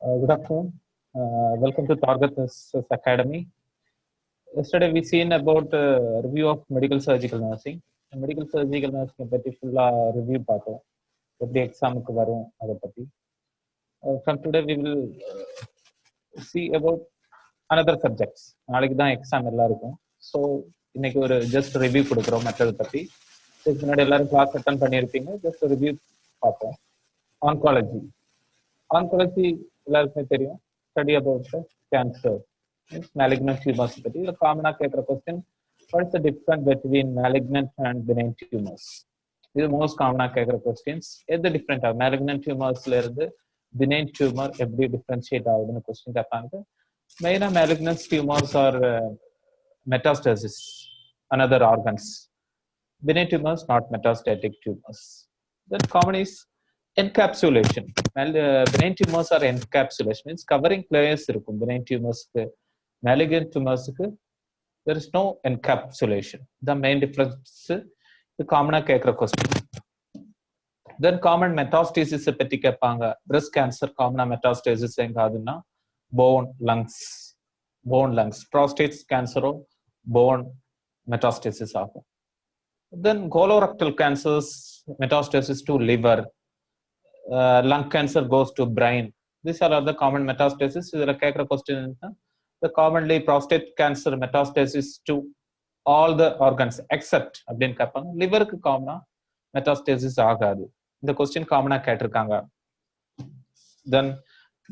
Good afternoon. Welcome to Target Nurses Academy. Yesterday we seen about review of medical surgical nursing. Medical surgical nursing பத்தி ஃபுல்லா review பார்த்தோம். எப்படி எக்ஸாமுக்கு வரும் அதை பத்தி. From today we will see about another subjects. நாளைக்கு தான் எக்ஸாம் எல்லாம் இருக்கும். ஸோ இன்னைக்கு ஒரு ஜஸ்ட் ரிவ்யூ கொடுக்குறோம் மற்றதை பத்தி. இதுக்கு முன்னாடி எல்லாரும் கிளாஸ் அட்டன் பண்ணியிருப்பீங்க. ஜஸ்ட் ரிவ்யூ பார்ப்போம். ஆன்காலஜி. ஆன்காலஜி எல்லாருக்குமே தெரியும். Study about cancer, malignant tumors பத்தி. இதுல காமனா கேட்குற question, what is the difference between malignant and benign tumors? இது மோஸ்ட் காமனா கேட்குற கொஸ்டின்ஸ். எது டிஃப்ரெண்ட் ஆகும் malignant tumorsல இருந்து benign tumor எப்படி டிஃபரன்ஷியேட் ஆகுதுன்னு கொஸ்டின் கேட்பாங்க. மெயினா malignant tumors are metastasis another organs. Benign tumors not metastatic tumors. Then common is encapsulation. Benign tumors are encapsulation, means covering layers இருக்கும் benign tumors க்கு. Malignant tumors க்கு there is no encapsulation. The main difference இது காமனா கேட்குற question. Then common metastasis பத்தி கேட்பாங்க. breast cancer காமனா metastasis எங்க ஆகுதுன்னா bone lungs. prostate cancer bone metastasis ஆகும். Then colorectal cancers metastasis to liver. Lung cancer goes to brain. These are the common metastasis. இதுல கேட்குற கொஸ்டின் என்ன, the commonly prostate cancer metastasis to all the organs except அப்படின்னு கேட்பாங்க. லிவருக்கு காமனா metastasis ஆகாது. இந்த question காமனா கேட்டிருக்காங்க. Then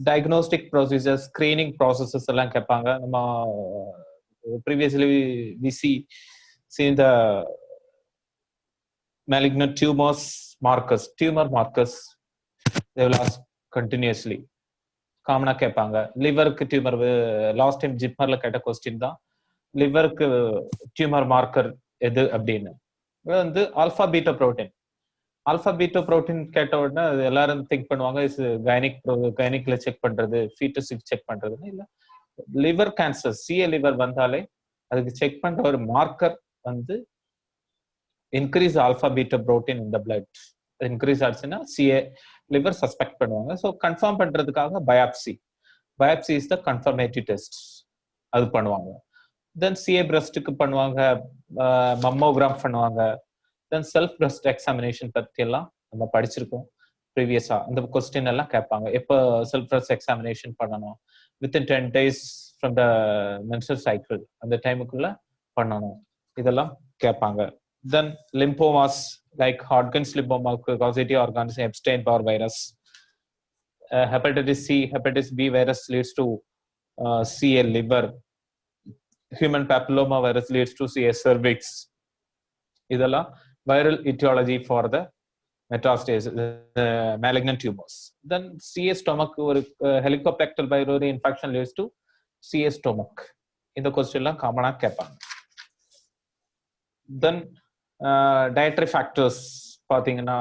diagnostic procedure, screening processes எல்லாம் கேட்பாங்க. நம்ம previously we see the malignant tumor markers they will ask continuously. காமனா கேட்பாங்க. லிவருக்கு டியூமர் லாஸ்ட் டைம் ஜிப்மர்ல கேட்ட கொஸ்டின் தான். லிவருக்கு டியூமர் மார்க்கர் எது அப்படின்னு வந்து ஆல்பா பீட்டா புரோட்டீன் கேட்ட உடனே எல்லாரும் திங்க் பண்ணுவாங்க இஸ் கைனிக்ல செக் பண்றது, ஃபீட்டஸுக்கு செக் பண்றதுன்னு. இல்ல, லிவர் கேன்சர் சிஏ லிவர் வந்தாலே அதுக்கு செக் பண்ற ஒரு மார்க்கர் வந்து increase alpha beta protein in the blood. Increase ஆச்சுன்னா சிஏ லிவர் சஸ்பெக்ட் பண்ணுவாங்க. ஸோ கன்ஃபார்ம் பண்றதுக்காக biopsy is the confirmative test, அது பண்ணுவாங்க. தென் சிஏ பிரஸ்ட்டுக்கு பண்ணுவாங்க, மம்மோகிராம் பண்ணுவாங்க. தென் செல்ஃப் பிரஸ்ட் எக்ஸாமினேஷன் பத்தி எல்லாம் நம்ம படிச்சிருக்கோம் ப்ரீவியஸா. அந்த கொஸ்டின் எல்லாம் கேட்பாங்க. எப்போ செல்ஃப் பிரஸ்ட் எக்ஸாமினேஷன் பண்ணணும், within 10 days from the menstrual cycle, அந்த டைமுக்குள்ள பண்ணணும், இதெல்லாம் கேட்பாங்க. Then lymphomas like Hodgkin's lymphoma, causative organism Epstein-Barr virus, hepatitis C, hepatitis B virus leads to CA liver, human papilloma virus leads to CA cervix. இதெல்லாம் viral etiology for the metastasis, malignant tumors. Then CA stomach, ஒரு helicobacter pylori infection leads to CA stomach. இந்த question எல்லாம் காமனா கேட்பாங்க. Then dietary factors பார்த்தீங்கன்னா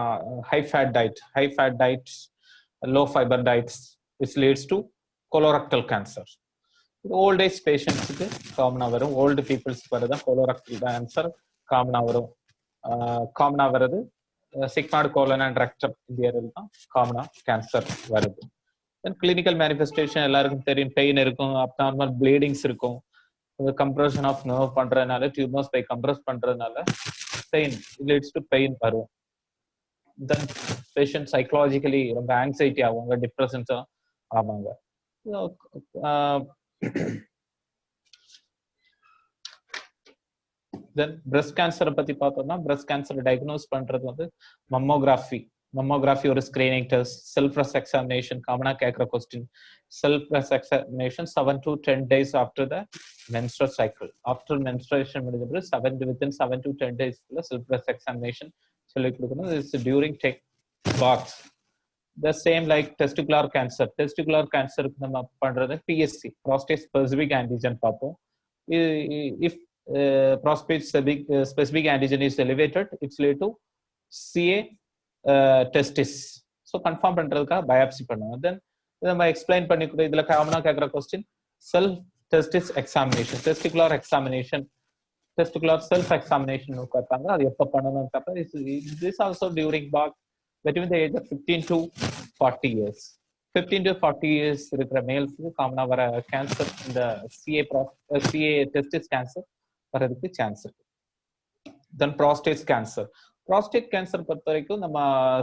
high fat diet, low fiber diets which leads to colorectal cancer. Old age பேஷண்ட்ஸுக்கு காமனா வரும், old பீப்புள்ஸ்க்கு வரதான் colorectal cancer காமனா வரும். காமனா வருது சிக்மாய்டு கோலன் அண்ட் ரெக்டம் இந்தியாவில் தான் காமனா கேன்சர் வருது. தென் கிளினிக்கல் மேனிஃபெஸ்டேஷன் எல்லாருக்கும் தெரியும். பெயின் இருக்கும், அப்நார்மல் ப்ளீடிங்ஸ் இருக்கும். கம்ப்ரெஷன் ஆஃப் நர்வ் பண்றதுனால, டியூமர்ஸ் பை கம்ப்ரெஸ் பண்றதுனால பெயின் லீட்ஸ் டு பெயின் வரும். தென் பேஷண்ட் சைக்கலாஜிக்கலி ரொம்ப ஆங்ஸைட்டி ஆவாங்க, டிப்ரெஷன்ஸா ஆவாங்க. தென் பிரஸ்ட் கேன்சரை பத்தி பார்த்தோம்னா, பிரஸ்ட் கேன்சரை டயக்னோஸ் பண்றது வந்து மம்மோகிராஃபி ஒரு screening test. Self breast examination காமனா கேட்குற question. Self breast examination 7 to 10 days after the menstrual cycle. After menstruation முடிஞ்ச பிறகு within 7 to 10 days self breast examination சொல்லி கொடுக்கணும். It's during take bath. The same like testicular கேன்சருக்கு நம்ம பண்றது PSA, prostate specific antigen பார்ப்போம். If prostate specific antigen is elevated, it's lead to CA testis. So confirm பண்றதுக்காக biopsy பண்ணுவாங்க. Then நம்ம explain பண்ணி கூட இதுல காமனா கேட்குற question self testis examination, testicular self examination கேட்பாங்க. அது எப்போ பண்ணணும் கேட்பாங்க. This also during bath between the age of 15 to 40 years. 15 to 40 years இருக்கிற மேல்ஸுக்கு காமனாக வர கேன்சர் இந்த சிஏ டெஸ்டிஸ் கேன்சர் வர்றதுக்கு சான்ஸ் இருக்கு. தென் ப்ராஸ்டேட் கேன்சர். ப்ராஸ்டேட் கேன்சர் பொறுத்த வரைக்கும் நம்ம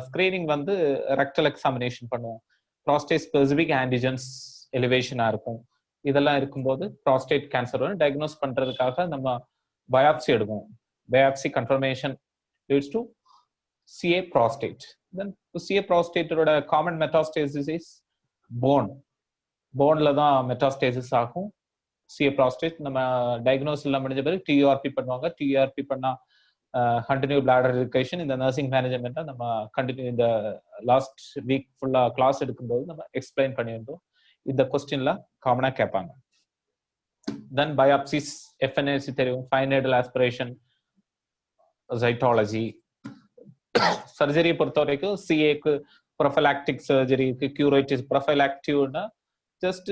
ஸ்கிரீனிங் வந்து ரெக்டல் எக்ஸாமினேஷன் பண்ணுவோம். ப்ராஸ்டேட் ஸ்பெசிபிக் ஆன்டிஜென்ஸ் எலிவேஷனா இருக்கும். இதெல்லாம் இருக்கும்போது ப்ராஸ்டேட் கேன்சர் வந்து டயக்னோஸ் பண்றதுக்காக நம்ம பயாப்சி எடுக்கும். Biopsy confirmation leads to CA prostate. Then CA ப்ராஸ்டேட்டோட காமன் மெட்டாஸ்டேசிஸ் இஸ் போன்ல தான் மெட்டாஸ்டேசிஸ் ஆகும். சிஏ ப்ராஸ்டேட் நம்ம டயக்னோஸ் எல்லாம் முடிஞ்ச பிறகு டிஆர்பி பண்ணுவாங்க. டிஆர்பி பண்ணா கண்டினியூ பிளாடர் எஜுகேஷன் இந்த நர்சிங் மேனேஜ்மெண்ட்டை நம்ம கண்டினியூ இந்த லாஸ்ட் வீக் ஃபுல்லா கிளாஸ் எடுக்கும்போது நம்ம எக்ஸ்பிளைன் பண்ணியிருந்தோம். இந்த கொஸ்டின்ல காமனா கேட்பாங்க. தென் பயாப்சிஸ் எஃப்என்ஏசி தெரியும், ஃபைன் நீடல் ஆஸ்பிரேஷன், சைட்டாலஜி. சர்ஜரியை பொறுத்த வரைக்கும் சிஏக்கு ப்ரொஃபலாக்டிக் சர்ஜரிக்கு கியூரேட்டிவ். ப்ரொஃபலாக்டிவ்னா ஜஸ்ட்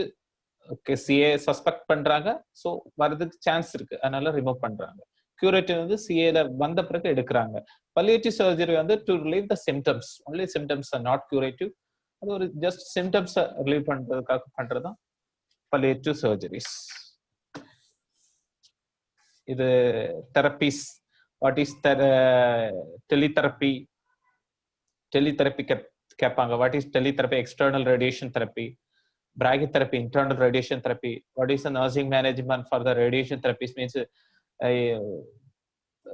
சிஏ சஸ்பெக்ட் பண்றாங்க, ஸோ வரதுக்கு சான்ஸ் இருக்கு, அதனால ரிமூவ் பண்றாங்க. கியூரேட்டிவ் வந்து சிஏல வந்த பிறகு எடுக்கிறாங்க. பல்லியேட்டிவ் சர்ஜரி வந்து to relieve the symptoms, only symptoms are not curative. அது ஒரு ஜஸ்ட் சிம்டம்ஸை ரிலீவ் பண்றதுக்காக பண்றதுதான் பல்லியேட்டிவ் சர்ஜரிஸ். இது therapies. What is teletherapy? Teletherapy கேட்பாங்க. What is teletherapy? External radiation therapy. Brachytherapy, internal radiation therapy. What is the nursing management for the radiation therapies? Means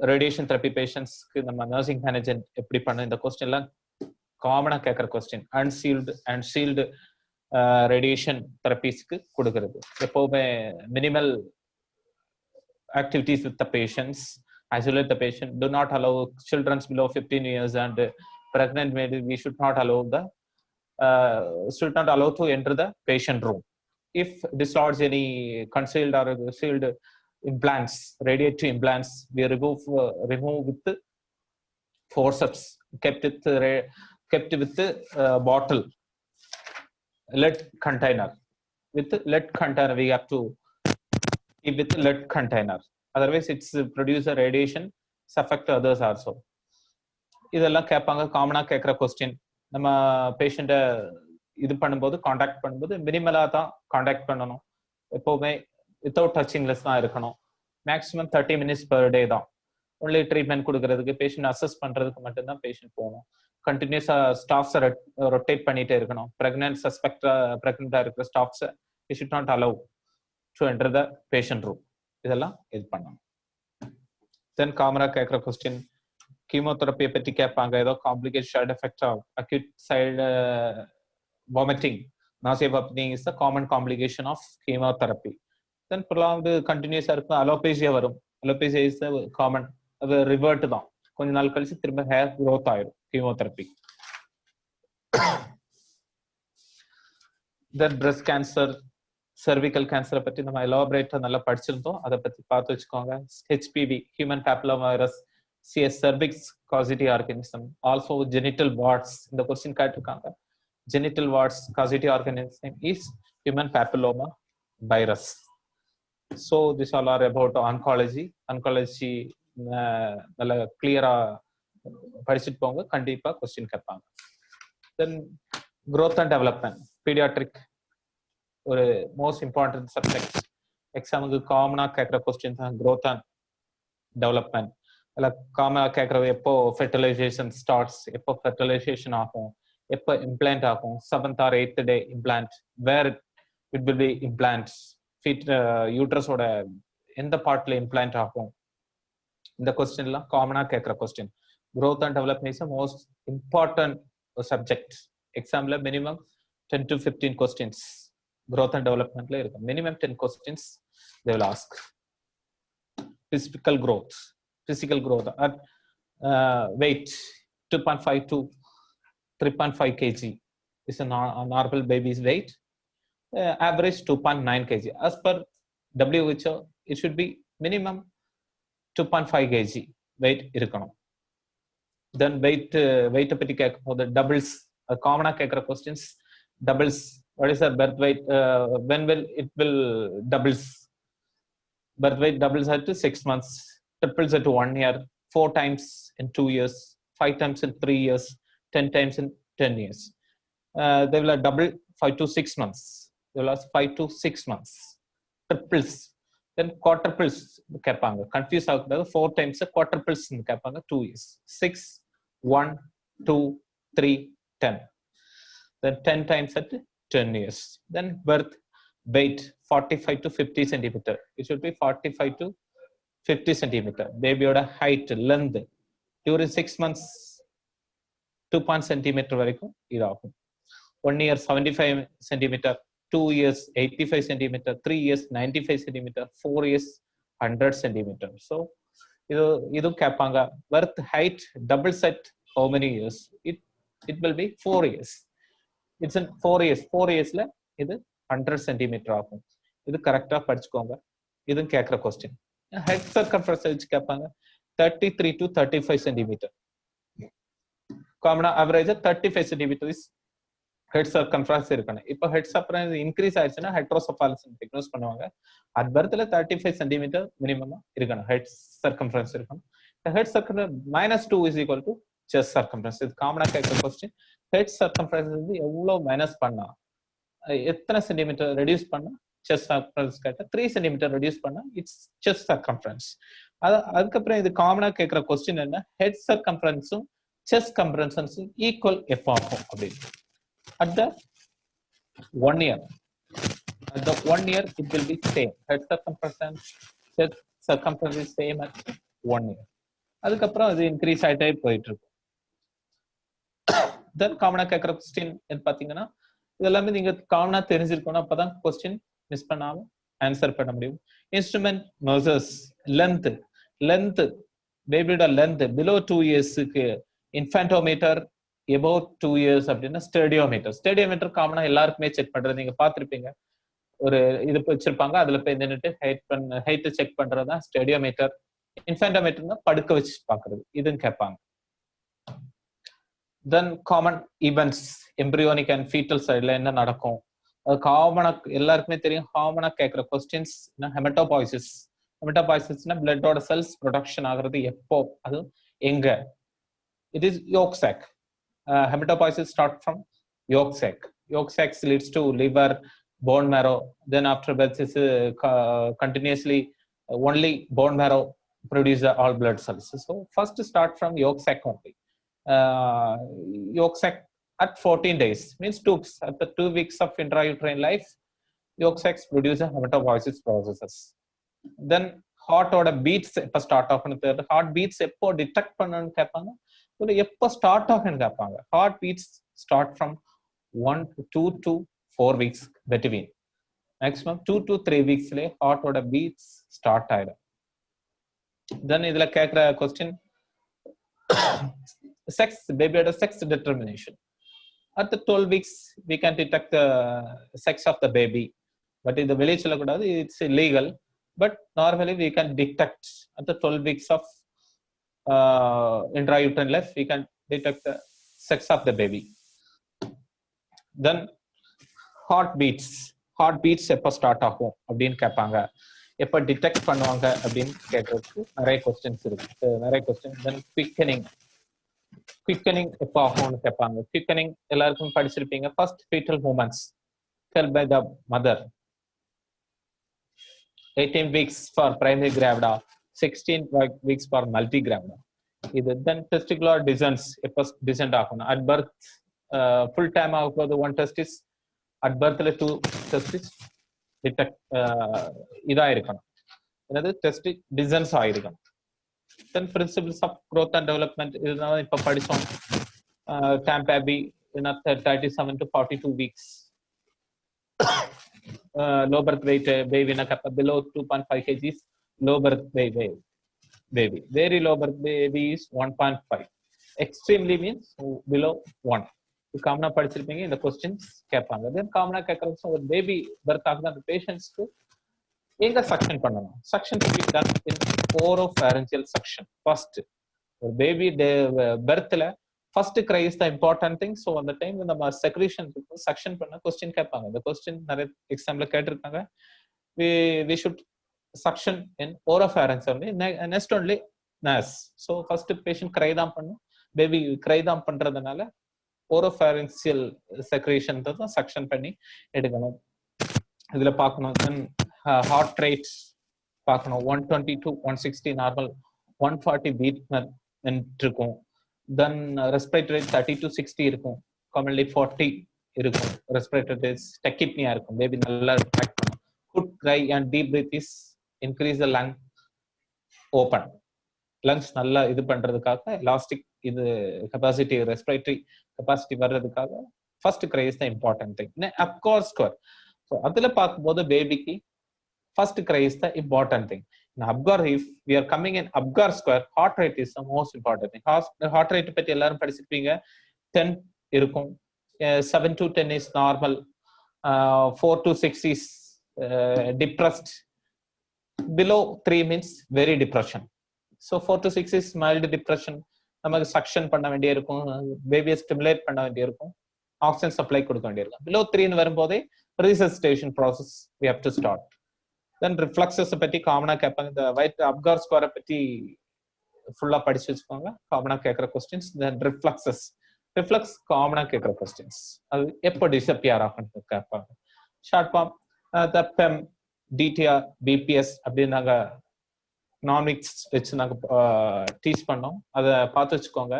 radiation therapy patients நம்ம nursing management எப்படி பண்ண? இந்த question எல்லாம் காமனா கேட்கற question. Unsealed and sealed radiation தெரப்பிஸ்க்கு கொடுக்கறது. எப்பவுமே minimal activities with the patients, isolate the patient, do not allow children below 15 years and pregnant maybe we should not allow to enter the patient room. If dislodge any concealed or sealed implants, radiative implants, we remove with the forceps, kept with the bottle, lead container. With lead container, we have to keep with lead container. Otherwise, it's produce a radiation, affect others also. இதெல்லாம் கேட்பாங்க. காமனா கேட்குற question. நம்ம பேஷண்ட்டை இது பண்ணும்போது contact பண்ணும்போது மினிமலாக தான் காண்டாக்ட் பண்ணணும். எப்போவுமே வித்தவுட் டச்சிங்லெஸ் தான் இருக்கணும். மேக்ஸிமம் 30 minutes பெர் டே தான். ஒன்லி ட்ரீட்மெண்ட் கொடுக்கறதுக்கு, பேஷண்ட் அசஸ் பண்ணுறதுக்கு மட்டும்தான் பேஷண்ட் போகணும். கண்டினியூஸாக ஸ்டாஃப்ஸை ரொட்டேட் பண்ணிகிட்டே இருக்கணும். ப்ரெக்னெண்ட்டாக இருக்கிற ஸ்டாஃப்ஸை you should not allow to enter the patient room. இதெல்லாம் இது பண்ணணும். தென் காமனாக கேட்குற கொஸ்டின் கீமோதெரப்பியை பற்றி கேட்பாங்க. ஏதோ complicate side effect of acute side vomiting, nausea vomiting is the common complication of chemotherapy. Then prolonged கண்டினியூஸாக இருக்கும் அலோபேசியா வரும். அலோபேசியா இஸ் த காமன், அது ரிவர்ட் தான். கொஞ்ச நாள் கழிச்சு திரும்ப ஹேர் க்ரோத் ஆயிரும் chemotherapy. Then breast cancer, cervical கேன்சரை பற்றி நம்ம எலாபரேட்டாக நல்லா படிச்சிருந்தோம். அதை பற்றி பார்த்து வச்சுக்கோங்க. HPV, human papilloma virus, CS cervix causative organism, also genital warts. இந்த கொஸ்டின் கேட்டிருக்காங்க. genital warts causative organism is human papilloma virus. So this all are about oncology. நல்ல கிளியரா படிச்சுட்டு போங்க, கண்டிப்பா கொஸ்டின் கேட்பாங்க. Then growth and development, pediatric ஒரு most important subject. எக்ஸாமுக்கு காமனா கேட்குற கொஸ்டின் தான் growth and development. காமனாக கேட்குறது எப்போ ஃபெர்டிலைசேஷன் ஸ்டார்ட்ஸ், எப்போ ஃபெர்டிலைசேஷன் ஆகும், எப்போ இம்ப்ளான்ட் ஆகும், 7th or 8th day implant, where it will be implant, யூட்ரஸோட எந்த பார்ட்ல இம்ப்ளான்ட் ஆகும். இந்த கொஸ்டின்லாம் காமனாக கேட்குற question. growth and development is the most important subject. எக்ஸாம்ல minimum 10 to 15 questions growth and developmentல இருக்கும். minimum 10 questions they will ask. Physical growth at weight 2.5 to 3.5 kg is a normal baby's weight. Average 2.9 kg. As per WHO, it should be minimum 2.5 kg weight இருக்கணும். Then weight பத்தி கேட்கும்போது doubles, காமனா கேட்குற questions. Doubles, what is the birth weight? When will it doubles? Birth weight doubles at 6 months, triples at 1 year, 4 times in 2 years, 5 times in 3 years, 10 times in 10 years. they will have double 5 to 6 months. They will ask 5 to 6 months. Triples. Then quadruples கேட்பாங்க. Confuse ஆகக்கூடாது. 4 times quadruples கேட்பாங்க. 2 years. 6, 1, 2, 3, 10. Then 10 times at 10 years. Then birth weight 45 to 50 centimeter. It should be 45 to 50 centimeter. Babyயோட height, length during 6 months 2 centimeter வரைக்கும் இதாகும். 1 year 75 centimeter, 2 years 85 centimeter, 3 years 95 centimeter, 4 years 100 centimeter. So இது கேட்பாங்க. birth height double set how many years? It will be 4 years. It's in 4 years. 4 yearsல இது 100 centimeter ஆகும். இது கரெக்டா படிச்சுக்கோங்க. இது கேட்குற கொஸ்டின். head circumference வச்சு கேட்பாங்க. 33 to 35 centimeter. காமனா ஆவரேஜா 35 centimeter is head circumference இருக்கணும். இப்போ head circumference இன்க்ரீஸ் ஆயிடுச்சுன்னா heterocephalus diagnose பண்ணுவாங்க. at birthல 35 centimeter மினிமமா இருக்கணும். head circumference இருக்கணும். head circumference -2 is equal to chest circumference. இது காமனா கேட்குற கொஸ்டின். head circumference வந்து எவ்வளவு மைனஸ் பண்ணா எத்தனை சென்டிமீட்டர் ரெடியூஸ் பண்ணா செஸ்ட் சர்க்கம்ஃபரன்ஸ் கேட்டா 3 சென்டிமீட்டர் ரெடியூஸ் பண்ணா இட்ஸ் செஸ்ட் சர்க்கம்ஃபரன்ஸ். அதுக்கப்புறம் இது காமனா கேட்குற கொஸ்டின் என்ன, ஹெட் சர்க்கம்ஃபரன்ஸும் செஸ்ட் சர்க்கம்ஃபரன்ஸும் ஈக்குவல் எப்போ ஆகும் அப்படின்னு. at the 1 year it will be same. head circumference chest circumference is same at 1 year. அதுக்கப்புறம் அது இன்க்ரீஸ் ஆயிட்டே போயிட்டு இருக்கும். தென் காமனா கேட்குற கொஸ்டின் பாத்தீங்கன்னா இதெல்லாமே நீங்க காமனா தெரிஞ்சிருக்கணும். அப்பதான் கொஸ்டின் மிஸ் பண்ணாம ஆன்சர் பண்ண முடியும். இன்ஸ்ட்ருமெண்ட் மெஷர்ஸ் லென்த் பேபியோட லென்த் பிலோ 2 இயர்ஸ்க்கு இன்ஃபேண்டோமீட்டர், எபோவ் 2 இயர்ஸ் அப்படின்னா ஸ்டேடியோமீட்டர் காமனா எல்லாருக்குமே செக் பண்றது நீங்க பார்த்திருப்பீங்க. ஒரு இது வச்சிருப்பாங்க, அதுல போய் நின்றுட்டு ஹைட் செக் பண்றதுதான் ஸ்டேடியோமீட்டர். இன்ஃபேண்டோமீட்டர்னா படுக்க வச்சு பாக்குறது, இதுன்னு கேட்பாங்க. Then common events embryonic and fetal சைட்ல என்ன நடக்கும் அது காமனா எல்லாருக்குமே தெரியும். காமனா கேட்குற கொஸ்டின்ஸ் ஹெமட்டோபாய்சிஸ்னா பிளட்டோட செல்ஸ் ப்ரொடக்ஷன் ஆகுறது எப்போ, அது எங்க? It is yolk sac. Hematopoiesis start from yolk sac. Yolk sacs leads to liver, bone marrow. Then afterwards is continuously only bone marrow produce all blood cells. So first start from yolk sac only. Yolk sac at 14 days means at the 2 weeks of intrauterine life, yolk sacs produce a hematopoiesis processes. Then heart oda beats எப்ப start ஆகும்னு heart beats எப்போ detect பண்ணனும் கேட்பாங்க. எப்போ start ஆகும்னு கேட்பாங்க. heart beats start from 2 to 4 weeks between. maximum 2 to 3 weeks ல heart oda beats start ஆயிடும். then இதுல கேக்குற question sex, babyயோட sex determination. at the 12 weeks we can detect the sex of the baby, but இது வெளிய சொல்ல கூடாது, it's illegal, but normally we can detect at the 12 weeks of intrauterine life we can detect the sex of the baby. then heart beats எப்போ start ஆகும் அப்படின்னு கேட்பாங்க. எப்போ detect பண்ணுவாங்க அப்படின்னு கேட்கறதுக்கு நிறைய கொஸ்டின்ஸ் இருக்கு, நிறைய கொஸ்டின். தென் குவிக்கனிங் எப்போ ஆகும்னு கேட்பாங்க. குவிக்கனிங் எல்லாருக்கும் படிச்சிருப்பீங்க. First foetal moments felt by the mother. 18 weeks for primary gravida, 16 weeks for multigravida. இது then testicular descent எப்போ descent ஆகணும். at birth full time ஆகும்போது 1 testis, at birthல 2 testis டிடெக்ட் இதா இருக்கணும், என்னது டெஸ்டிக் டிசன்ஸ் ஆயிருக்கணும். Then principles of growth and development இதெல்லாம் இப்ப படிச்சோம். டாம்பேபி 37 to 42 weeks. low birth weight baby na below 2.5 kgs, low birth baby. Very low birth baby is 1.5. extremely means below 1. காமனா படிச்சிருப்பீங்க. இந்த கொஸ்டின்ஸ் கேட்பாங்க. தென் காமனா கேட்கறது ஒரு பேபி பர்த் ஆகுது, அந்த பேஷண்ட்ஸ்க்கு எங்க சக்ஷன் பண்ணணும். Suction to be done in oropharyngeal suction. First ஒரு பேபி பர்த்ல first cry is the important thing. So அந்த டைம் நம்ம செக்ரீஷன் சக்ஷன் பண்ண கொஸ்டின் கேட்பாங்க. இந்த கொஸ்டின் நிறைய எக்ஸாம்ல கேட்டிருக்காங்க. we should suction in oropharynx only, next only nas. so first patient cry தான் பண்ணும். பேபி cry தான் பண்றதுனால oropharyngeal secretion தான் சக்ஷன் பண்ணி எடுக்கணும். இதுல பார்க்கணும். தென் ஹார்ட் ரேட் பார்க்கணும். 120 to 160 நார்மல், 140 பீட் இருக்கும். தென் ரெஸ்பிரேட்டரி ரேட் 30 to 60 இருக்கும். காமன்லி 40 இருக்கும். ரெஸ்பிரேட்டரி ரேட் டெக்கிப்னியா இருக்கும். பேபி நல்லா ட்ராக் பண்ணும். Good cry and deep breath is increase the lung open. Lungs நல்லா இது பண்றதுக்காக எலாஸ்டிக் இது கெப்பாசிட்டி, ரெஸ்பிரேட்டரி கெப்பாசிட்டி வர்றதுக்காக first cry is the important thing. Apgar score, so அதுல பார்க்கும்போது பேபிக்கு first cry is the important thing. Apgar, if we are coming in Apgar score, heart rate is the most important thing. Heart rate பத்தி எல்லாரும் படிச்சிருப்பீங்க. 10 இருக்கும், 7 to 10 is normal, 4 to 6 is depressed, below 3 means very depression. So 4 to 6 is mild depression. நமக்கு suction பண்ண வேண்டிய இருக்கும், பேபியை stimulate பண்ண வேண்டிய இருக்கும், ஆக்சிஜன் சப்ளை கொடுக்க வேண்டியிருக்கும். below 3 வரும்போதே resuscitation process we have to start. then refluxes பத்தி காமனா கேட்பாங்க. இந்த வைட் அப்கார் ஸ்கொயரை பத்தி ஃபுல்லா படிச்சு வச்சுக்கோங்க. காமனா கேட்கிற கொஸ்டின்ஸ். தென் ரிஃப்ளக்ஸ் காமனா கேட்கிற கொஸ்டின்ஸ். அது எப்போ டிசப்பியர் ஆகும்னு கேட்பாங்க. ஷார்ட் ஃபார்ம் பெம், டிடிஆர், பிபிஎஸ் அப்படின்னு நாங்க நாமிக்ஸ் வச்சு நாங்க டீச் பண்ணோம். அதை பார்த்து வச்சுக்கோங்க.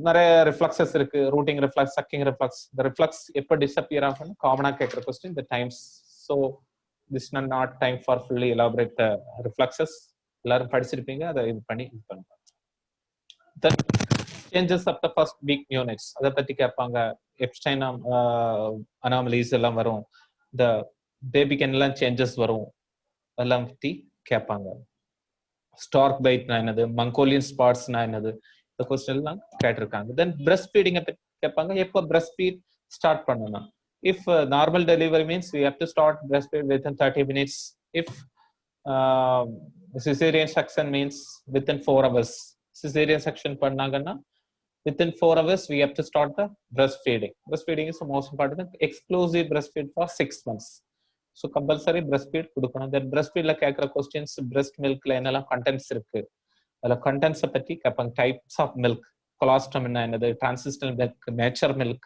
நிறைய ரிஃப்ளக்ஸஸ் இருக்கு. Routing reflux, sucking reflux. இந்த ரிஃப்ளக்ஸ் எப்போ டிசப்பியர் ஆகும்னு காமனா கேட்கிற question. The times. So this is not time for fully elaborate the refluxes. எல்லாரும் படிச்சிருப்பீங்க, அதை இது பண்ணுவாங்க. then changes of the first week units, அதை பத்தி கேட்பாங்க. எப்ஸ்டைன் அனாமலிஸ் எல்லாம் வரும். the பேபிக்கு எல்லாம் சேஞ்சஸ் வரும், எல்லாம் பத்தி கேட்பாங்க. ஸ்டார்க் பைட்னா என்னது, மங்கோலியன் ஸ்பாட்ஸ்னா என்னது, இந்த கொஸ்டின் எல்லாம் கேட்டிருக்காங்க. தென் பிரஸ்ட் ஃபீடிங்கை பத்தி கேட்பாங்க. எப்போ பிரஸ்ட் ஃபீட் ஸ்டார்ட் பண்ணணும்? If normal delivery means we have to start breastfeed within 30 minutes. If cesarean section means within 4 hours. Cesarean section பண்ணாங்கன்னா within 4 hours we have to start the breastfeeding. Breastfeeding is the most important. Exclusive breastfeed for 6 months. So compulsory breastfeed கொடுக்கணும். Then breastfeedல கேட்குற questions, breast milkல என்னெல்லாம் contents இருக்கு, அதில் contents பத்தி கேட்பாங்க. types of milk, colostrum என்னது, transitional milk, mature milk,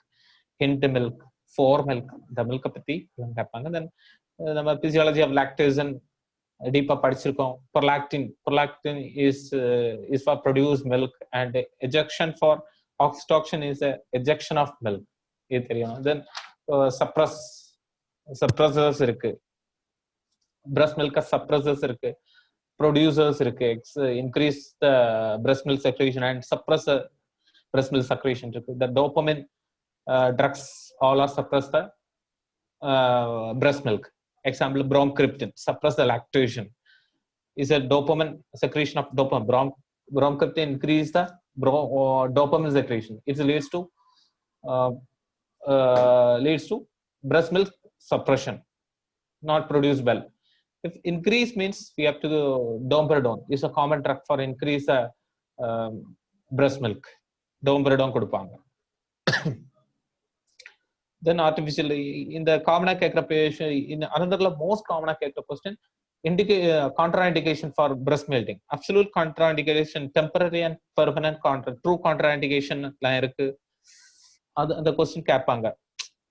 hint milk, four milk, இந்த மில்கை பத்தி கேட்பாங்க. தென் நம்ம பிசியாலஜி ஆஃப் லாக்டேஷன் டீப்பா படிச்சிருக்கோம். Prolactin is for produce milk and ejection for oxytocin is ejection of milk, இது தெரியும். தென் சப்ரஸர்ஸ் இருக்கு, பிரஸ்ட் மில்க் சப்ரஸர்ஸ் இருக்கு, ப்ரொடியூசர்ஸ் இருக்கு, increase the breast milk secretion and suppress breast milk secretion இருக்கு. த dopamine drugs all are suppress the breast milk. Example, bromkriptin suppress the lactation, is a dopamine secretion of dopamine. Bromkriptin increase the dopamine secretion. It leads to breast milk suppression, not produced well. If increase means we have to domperidone is a common drug for increase the breast milk. domperidone கொடுப்பாங்க. Then artificially in the common patient, in another most common question, contraindication for breast milking. Absolute contraindication, temporary and permanent true contraindication la irukku. The question கேட்பாங்க.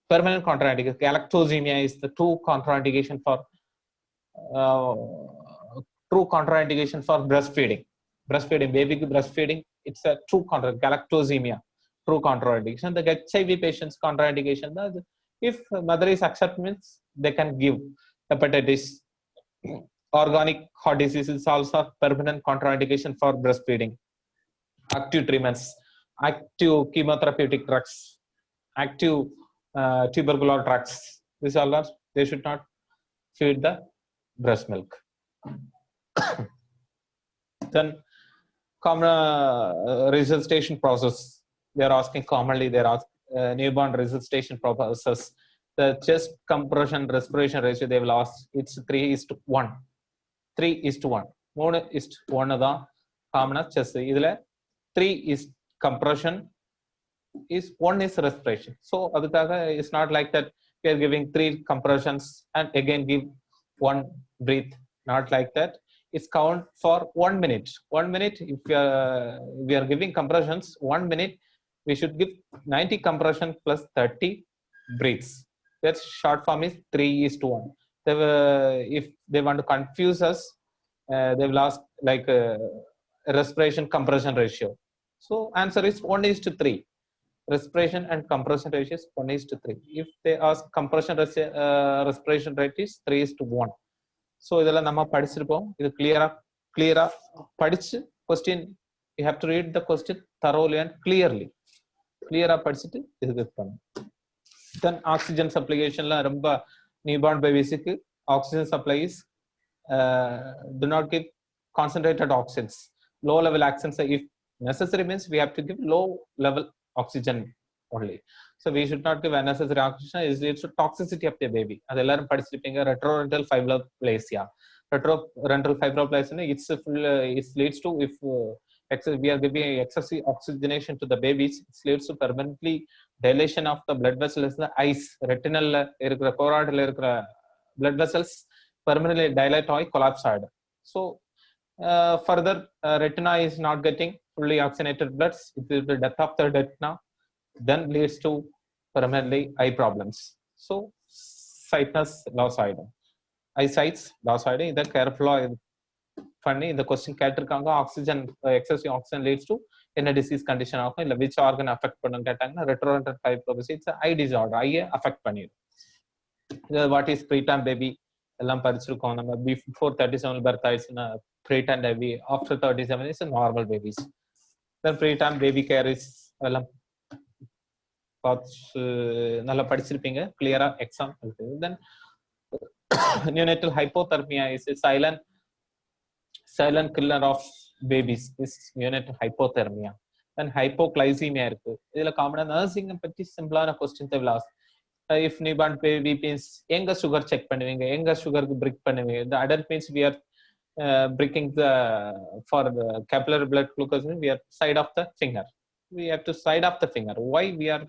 Permanent contraindication, galactosemia is the true contraindication for breastfeeding. Baby breastfeeding, it's a true galactosemia, true contraindication. The HIV patients contraindication, if mother is accept means they can give hepatitis. Organic heart disease is also permanent contraindication for breastfeeding. Active treatments, active chemotherapeutic drugs, active tubercular drugs, these all are, they should not feed the breast milk. Then common resuscitation process, they are asking commonly, they are asking newborn resuscitation process. The chest compression respiration ratio they will ask, it's 3:1. 3:1. 3:1 தான் காமனா chest. இதுல 3 is compression, is 1 is respiration. So அதுக்காக it's not like that we are giving 3 compressions and again give 1 breath, not like that. It's count for 1 minute. 1 minute, if we are giving compressions 1 minute, we should give 90 compression plus 30 breaths. That's short form is 3:1. If they want to confuse us, they will ask like respiration compression ratio. So answer is 1:3. Respiration and compression ratio is 1:3. If they ask respiration rate is 3:1. So இதெல்லாம் நம்ம படிச்சிருப்போம். இது clear படிச்சு question, you have to read the question thoroughly and clearly. Clear படிச்சிட்டு இது பண்ணணும். Then oxygen supplyation la romba newborn babies ku oxygen supply is do not give concentrated oxygens. Low level oxygens, if necessary means we have to give low level oxygen only. So we should not give unnecessary oxygen. It leads to toxicity of the baby. Adu ellarum padichirupinga retrorental fibromalacia. Retrorental fibromalacia it leads to, if we are giving excessive oxygenation to the babies, it leads to permanently dilation of the blood vessels in the eyes. Retinal irukra choroidal irukra blood vessels permanently dilate or collapse ஆயிடும். So further retina is not getting fully oxygenated bloods, it will be death of the retina, then leads to permanently eye problems. So sightness loss ஆயிடும், eyesight loss ஆயிடும். இதை கேர்ஃபுல்லா பண்ணி இந்த question கேட்டிருக்காங்க. Oxygen excessive oxygen leads to என்ன disease condition ஆகும், இல்லை விச் ஆர்கன் அஃபெக்ட் பண்ணும் கேட்டாங்கன்னா retrolental fibrosis it's eye disorder, ஐயை அஃபெக்ட் பண்ணிடும். இது வாட் இஸ் ப்ரீடம் பேபி எல்லாம் படிச்சிருக்கோம் நம்ம. பிஃபோர் 37 பர்த் ஆயிடுச்சுன்னா preterm baby, after 37 is normal babies. Then preterm baby care is எல்லாம் நல்லா படிச்சிருப்பீங்க, கிளியரா எக்ஸாம் இருக்குது. Then neonatal hypothermia is silent killer of babies is neonatal hypothermia. Then hypoglycemia இருக்கு. இதுல காமனா நர்சிங் பத்தி சிம்பிளான question they will ask. If newborn baby means எங்க சுகர் செக் பண்ணுவீங்க, எங்க சுகருக்கு பிரிக் பண்ணுவீங்க. The adult means we are bricking the for the capillary blood glucose, we are side of the finger. We have to side of the finger. Why we are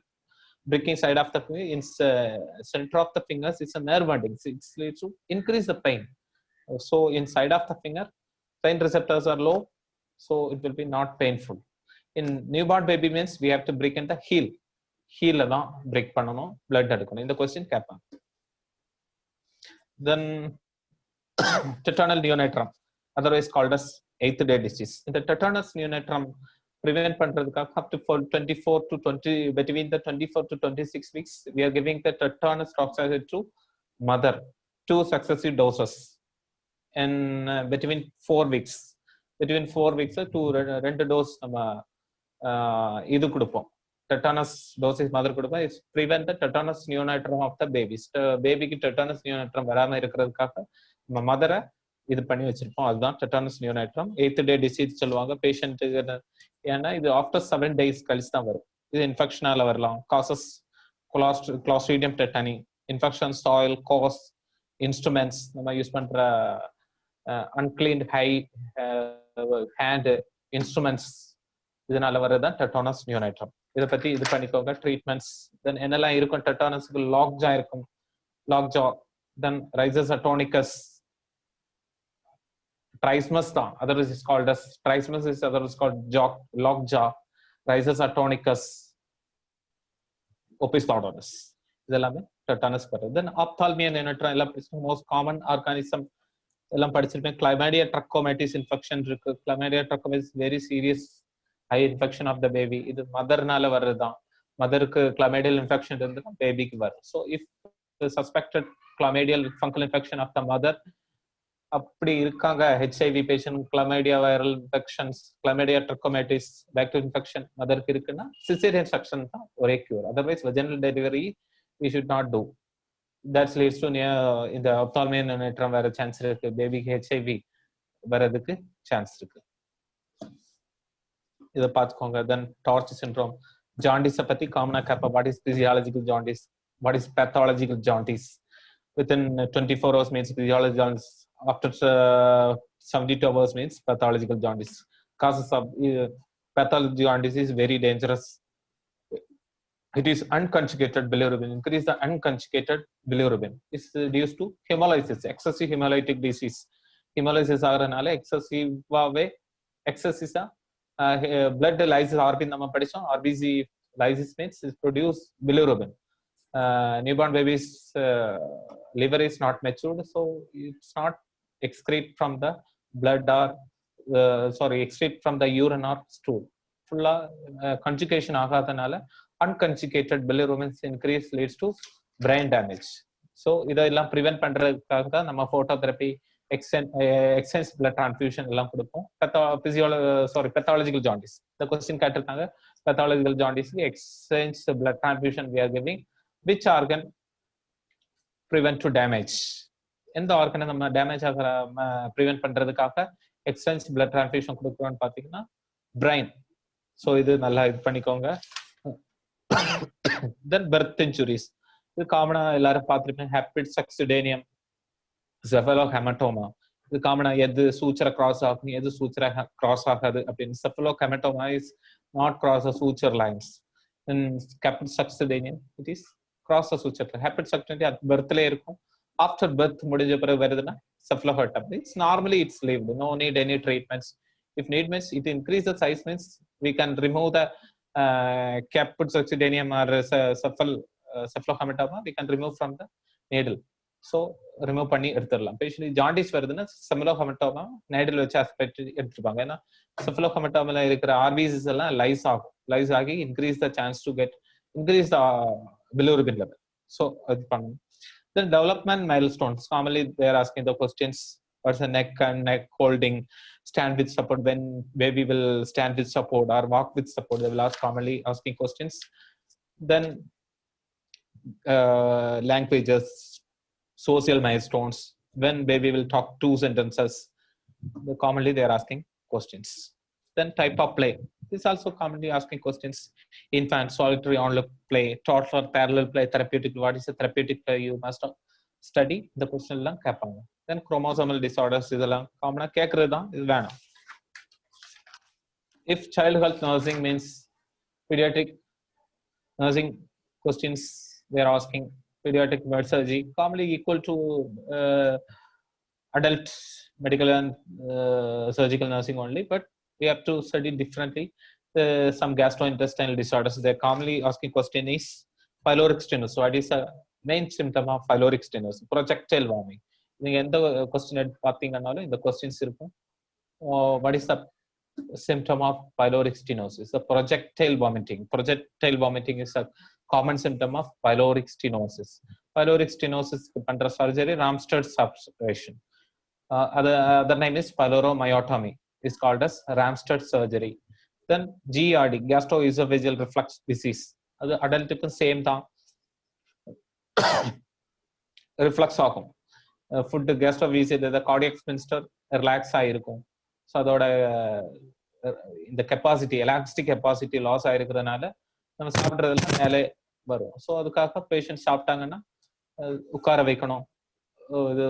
bricking side of the finger? In center of the fingers it's a nerve ending. It leads to increase the pain. So in side of the finger pain receptors are low, so it will be not painful. In newborn baby means we have to break in the heel la da break பண்ணனும், blood எடுக்கணும். இந்த question கேட்பாங்க. Then tetanus neonatum, otherwise called as 8th day disease. இந்த tetanus neonatum prevent பண்றதுக்காக up to 24 to 20, between the 24 to 26 weeks we are giving the tetanus toxoid to mother, 2 successive doses. And between 4 weeks to 2 dose நம்ம இது கொடுப்போம், tetanus doses mother கொடுப்போம். It's prevent the tetanus neonatum of the babies. பேபிக்கு tetanus neonatum வராம இருக்கிறதுக்காக நம்ம மதரை இது பண்ணி வச்சிருப்போம். அதுதான் tetanus neonatum. 8th day disease சொல்லுவாங்க பேஷண்ட்டுக்கு. ஏன்னா இது ஆஃப்டர் 7 days கழிச்சு தான் வரும். இது இன்ஃபெக்ஷனால வரலாம். Causes clostridium tetani, infection, soil, cause, instruments நம்ம யூஸ் பண்ற uncleaned hand instruments, இதனால வரதான் tetanus neonatum. இத பத்தி இது பண்ணிக்கோங்க. ட்ரீட்மெண்ட்ஸ் தென் என்னெல்லாம் இருக்கும் டெட்டானஸ்க்கு? லாக் ஜா இருக்கும், லாக் ஜா. தென் ரைசஸ் அட்டோனிகஸ், trismus தான், otherwise is called as trismus is otherwise called lock jaw, risus sardonicus, opisthodonus, இதெல்லாமே டெட்டானஸ் வருது. தென் ஆப்தால்மியா neonatum எல்லாம் படிச்சிருக்கோம். மோஸ்ட் காமன் ஆர்கானிசம் எல்லாம் படிச்சிருப்பேன். கிளைமேடியா ட்ரக்கோமைட்டிஸ் இன்ஃபெக்ஷன் இருக்கு. Chlamydia trachomatis very serious high infection of the baby. இது மதர்னால வர்றதுதான். மதருக்கு கிளைமேடியல் இன்ஃபெக்ஷன் இருந்துன்னா பேபிக்கு வரும். So if suspected chlamydial fungal infection of the mother அப்படி இருக்காங்க, HIV patient, chlamydia viral infections, chlamydia trachomatis bacterial infection மதருக்கு இருக்குன்னா சிசேரியன் செக்ஷன் தான் ஒரே cure. Otherwise vaginal delivery we should not do. That leads to in the ophthalmic neonatum வர chance இருக்கு. பேபிக்கு HIV வரதுக்கு சான்ஸ் இருக்கு. இதை பார்த்துக்கோங்க. தென் டார்ச் சிண்ட்ரோம், ஜாண்டிஸை பத்தி காமனா கேட்பா. What is physiological jaundice, what is pathological jaundice? within 24 hours means physiological jaundice, after 72 hours means pathological jaundice. Causes of pathological jaundice is very dangerous. It is unconjugated bilirubin. Increase the unconjugated bilirubin. It's due to hemolysis, excessive hemolytic disease. Hemolysis ஆகிறதுனால excessive blood lysis RB நம்ம படிச்சோம். RBC Lysis means it produce bilirubin. Newborn baby's liver is not matured, so it's not excrete from the blood or excrete from the urine or stool. Full conjugation ஆகாதனால unconjugated bilirubin increase leads to brain damage. So இதெல்லாம் prevent பண்றதுக்காக தான் நம்ம phototherapy, extensive blood transfusion எல்லாம் கொடுப்போம். Pathological jaundice. The question கேட்டிருக்காங்க, pathological jaundice extensive blood transfusion we are giving. Which organ prevent to damage? எந்த ஆர்கனை நம்ம damage ஆகிற ப்ரிவென்ட் பண்றதுக்காக எக்ஸ்டென்சிவ் பிளட் டிரான்ஸ்ஃபியூஷன் கொடுக்குறோம்னு பார்த்தீங்கன்னா பிரைன். ஸோ இது நல்லா இது பண்ணிக்கோங்க. தென் பெர்த் இன்ஜுரிஸ், இது காமனா எல்லாரும் பார்த்துருப்பீங்க. ஹெப்படைட்டிஸ் சக்சிடேனியம், செஃபலோஹெமட்டோமா, இது காமனா எது சூச்சரை கிராஸ் ஆகும், எது சூச்சரை கிராஸ் ஆகாது அப்படின்னு. Cephalohematoma is not cross suture lines. Then hepatitis succedaneum it is cross suture. Hepatitis succedaneum அது பெர்த்ல இருக்கும். ஆஃப்டர் பர்த் முடிஞ்ச பிறகு வருதுன்னா cephalohepatum. It's normally it's lived, no need any treatments. If need means it increase the size means we can remove the caput succedaneum or cephalohematoma, we can remove from the needle. So remove பண்ணி எடுத்துடலாம். Patient jaundice வருதுன்னா cephalohematoma needle வச்சு aspect எடுத்துப்பாங்க. ஏன்னா cephalohematoma இருக்கிற RPCs எல்லாம் lies ஆகி increase the chance to get increase the bilirubin level. So அது பண்ணணும். Then development milestones, commonly they are asking the questions, what's the neck and neck holding, stand with support, when baby will stand with support or walk with support, they will ask commonly asking questions. Then languages, social milestones, when baby will talk 2 sentences, commonly they are asking questions. Then type of play, this also commonly asking questions. Infant, solitary, onlook play, toddler, parallel play, therapeutic. What is a therapeutic play you must study? The question எல்லாம் கேட்பாங்க. Then chromosomal disorders, இதெல்லாம் காமனா கேட்கறது தான், இது வேணும். If child health nursing means pediatric nursing questions, they are asking pediatric med surgery, commonly equal to adult medical and surgical nursing only, but we have to study differently. Some gastrointestinal disorders, they're commonly asking question is pyloric stenosis. So what is a main symptom of pyloric stenosis? Projectile vomiting. நீங்க எந்த question எடுத்து பார்த்தீங்கன்னாலும் இந்த questions இருக்கும். What is the symptom of pyloric stenosis? The projectile vomiting. Projectile vomiting is a common symptom of pyloric stenosis. Pyloric stenosis பண்ற surgery Ramstad's operation. Other name is pyloromyotomy. Is called as Ramstad surgery. Then GERD, gastroesophageal reflux disease. அது அடல்ட்டுக்கும் same தான், reflux ஆகும். Food கேஸ்ட்ரோவிசியல் cardiac spinster relax ஆகிருக்கும். So அதோட இந்த capacity elastic capacity loss ஆகிருக்கிறதுனால நம்ம சாப்பிட்றதுலாம் மேலே வரும். ஸோ அதுக்காக பேஷண்ட் சாப்பிட்டாங்கன்னா உட்கார வைக்கணும், இது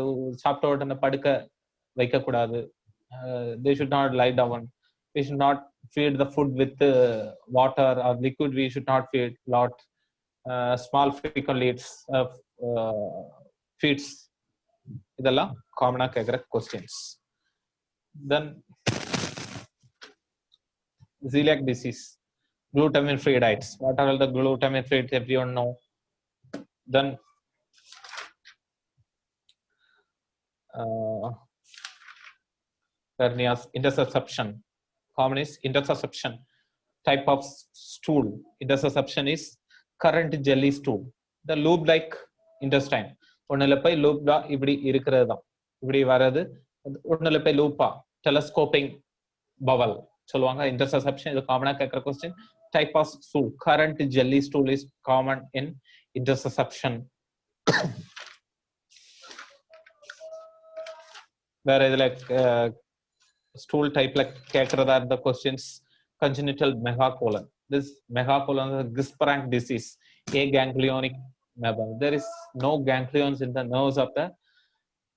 சாப்பிட்ட உடனே படுக்க வைக்கக்கூடாது. They should not lie down. We should not feed the food with water or liquid. We should not feed lot. Small frequent leads feeds. இதெல்லாம் காமனா கேட்குற questions. Then celiac disease, glutamin free diets. What are all the glutamin free diets? Everyone know. Then hernias, intersusception. Common is intersusception. Type of stool. Intersusception is current jelly stool. The loop like intestine. ஒன்னுல போய் லூப்டா இப்படி இருக்கிறது தான், இப்படி வர்றது. ஒன்னுல போய் லூப்பா டெலஸ்கோப்பிங் பவல் சொல்லுவாங்க. இன்டர்செப்ஷன் இது காமனா கேட்கிற question. Type of stool, currant jelly stool is common in intussusception. வேற இதுல ஸ்டூல் டைப்ல கேட்கறதா இருந்த questions congenital megacolon. This megacolon is a Gisparang disease, aganglionic megacolon. There is no ganglions in the nerves of the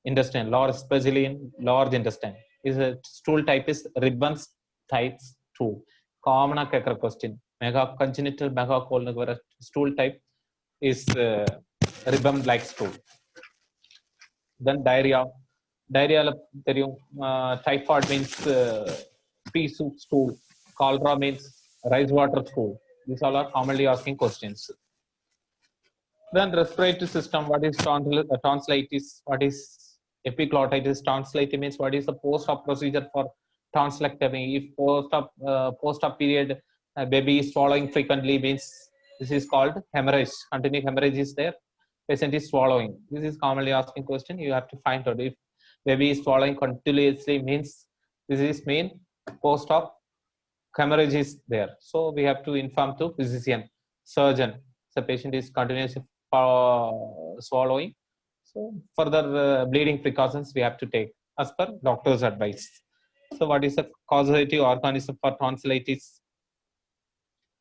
intestine, large, especially in large intestine. Is a stool type is ribbons type stool. Common question. Congenital megacolon stool type is ribbon like stool. Then diarrhea. Diarrhea typhoid means pea soup stool. Cholera means rice water stool. These all are commonly asking questions. Then respiratory system, what is tonsillitis, what is epiglottitis? Tonsillitis means what is the post-op procedure for tonsillectomy. If post-op period baby is swallowing frequently, means this is called hemorrhage. Continuous hemorrhage is there, patient is swallowing. This is commonly asking question. You have to find out if baby is swallowing continuously, means this is mean post-op hemorrhage is there. So we have to inform to physician, surgeon. The patient is continuously swallowing. So further bleeding precautions we have to take as per doctor's advice. So what is the causative organism for tonsillitis?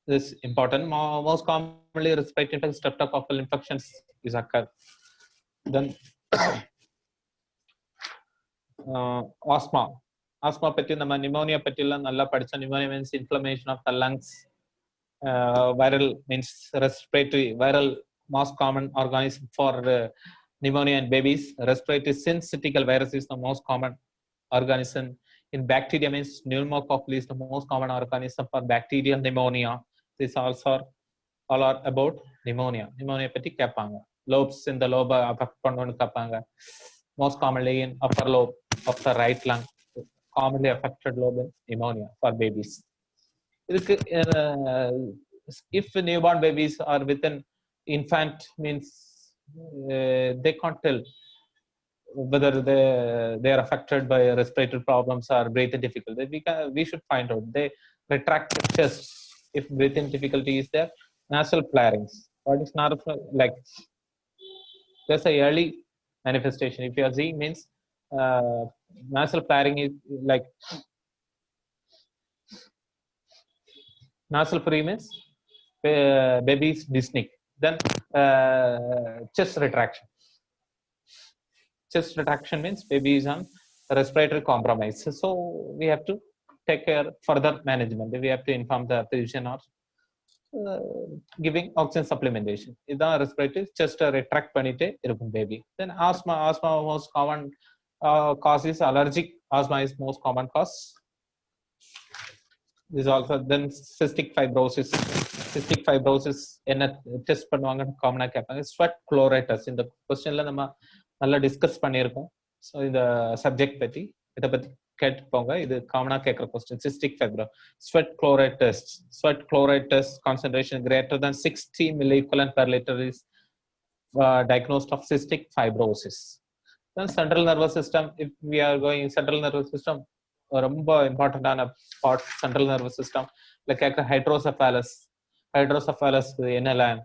This is important. Most commonly respiratory streptococcal infections is occur. Then asthma. Asthma பத்தி நம்ம pneumonia பத்திலாம் நல்லா படிச்சோம். Pneumonia means inflammation of the lungs. Viral means respiratory, viral most common organism for pneumonia in babies. Respiratory syncytial virus is the most common organism. In bacteria means pneumococcus is the most common organism for bacterial pneumonia. This also all are about pneumonia. Pneumonia பத்தி கேட்பாங்க. Lobes in the lobe affect பண்ணனும்னு கேட்பாங்க. Most commonly in upper lobe of the right lung, commonly affected lobe in pneumonia for babies. If newborn babies are within infant, means they can't tell whether they are affected by respiratory problems or breathing difficulty. We should find out. They retract the chest if breathing difficulty is there. Nasal flarings. What is nasal? Like there's a early manifestation. If you are seeing, means nasal flaring is like nasal free means baby is dyspneic. Then chest retraction. Chest retraction means baby is on respiratory compromise. So we have to take care further management. We have to inform the physician or giving oxygen supplementation. Idan respiratory chest retract பண்ணிட்டே இருக்கும் baby. Then asthma most common cause is allergic. Asthma is most common cause. This also then cystic fibrosis. Cystic fibrosis என்ன test பண்ணுவாங்கன்னு காமனா கேட்பாங்க. Sweat குளோரைட்டஸ் இந்த क्वेश्चनல நம்ம நல்லா discuss பண்ணியிருக்கோம். ஸோ இந்த சப்ஜெக்ட் பத்தி இதை பத்தி கேட்டுப்போங்க. இது காமனா கேட்குற question. Cystic fibro sweat chloride test. Sweat chloride test concentration greater than 60 milliequivalent per liter is diagnosed of cystic fibrosis. Then central nervous system, if we are going central nervous system, ரொம்ப இம்பார்ட்டண்டான part central nervous system. இல்லை கேட்குற ஹைட்ரோசெஃபாலஸ். ஹைட்ரோசெஃபாலஸ் என்னெல்லாம்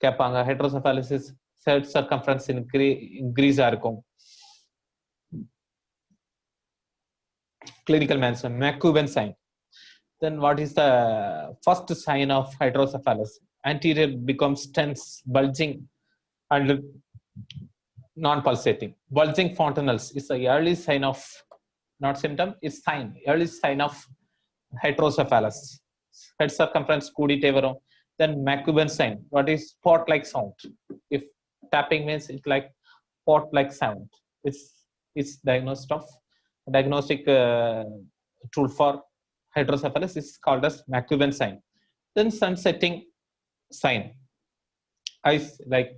கேட்பாங்க. ஹைட்ரோசெஃபாலஸ் is head circumference இன்க்ரீஸாக இருக்கும். Clinical mention, McCuben sign. Then what is the first sign of hydrocephalus? Anterior becomes tense, bulging, and non-pulsating. Bulging fontanelles is the early sign of, not symptom, is sign, early sign of hydrocephalus. Head circumference கூடிட்டே வரும். Then McCuben sign. What is pot-like sound? If tapping means it's like pot-like sound. It's diagnostic tool for hydrocephalus is called as McCuben sign. Then sun setting sign. Eyes like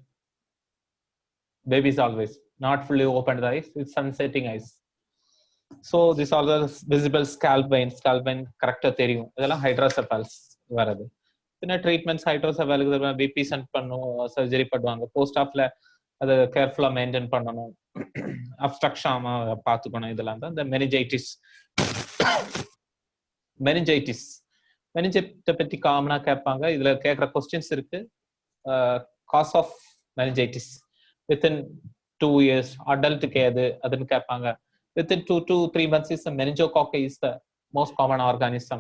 babies always not fully opened the eyes. It's sun setting eyes. So this all the visible scalp vein கரெக்டாக தெரியும். இதெல்லாம் ஹைட்ரோசெஃபாலஸ் வரது. பின்ன treatments ஹைட்ரோசெஃபாலுக்கு BP send பண்ணும், surgery பண்ணுவாங்க. Post ஆஃப்ல அதை கேர்ஃபுல்லாக மெயின்டைன் பண்ணணும், அப்ஸ்ட்ரக்ஷன் பார்த்துக்கணும். இதெல்லாம் தான் இந்த மெனிஞ்சைட்டிஸ். மெனிஞ்சைட்டை பற்றி காமனாக கேட்பாங்க. இதில் கேட்குற கொஸ்டின்ஸ் இருக்கு. Cause of meningitis within 2 years, அடல்ட்டுக்கு எது அதுன்னு கேட்பாங்க. Within 2 to 3 months is the meningococcus is the most common organism.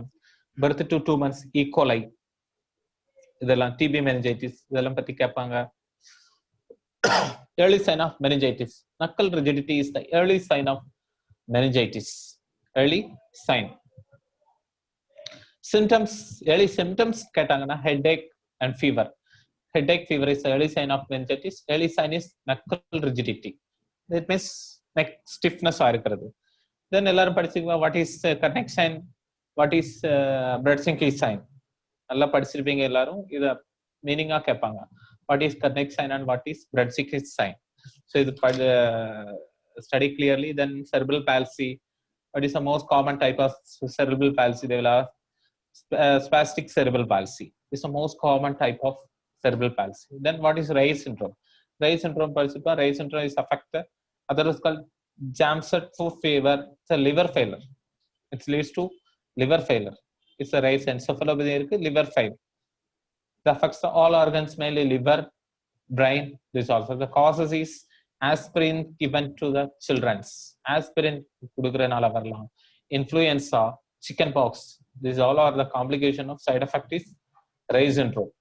Birth to 2 months E. coli. இதெல்லாம் TB meningitis இதெல்லாம் பத்தி கேட்பாங்க. Early sign of meningitis. Knuckle rigidity is the early sign of meningitis. Early sign. Symptoms, early symptoms கேட்டாங்கன்னா headache and fever. Headache, fever is the early sign of meningitis. Early sign is knuckle rigidity. That means neck stiffness இருக்கிறது. Then எல்லாரும் படிச்சுக்குவா what is neck sign, what is blood sinking sign. நல்லா படிச்சிருப்பீங்க எல்லாரும். இத மீனிங்கா கேட்பாங்க. What is Karnik sign and what is Brudzik sign? So இது study clearly. Then cerebral palsy. What is the most common type of cerebral palsy? They will ask. Spastic cerebral palsy is the most common type of cerebral palsy. Then what is Reye syndrome? Reye syndrome Reye syndrome is affected. Other is called Jamset fever. It's a liver failure. It leads to liver failure. It's a Reye encephalopathy, liver failure. It affects all organs, mainly liver, brain. This also the causes is aspirin given to the children's. Aspirin kudukuranala varalam. Influenza, chickenpox. These all are the complication of side effect is Reye syndrome.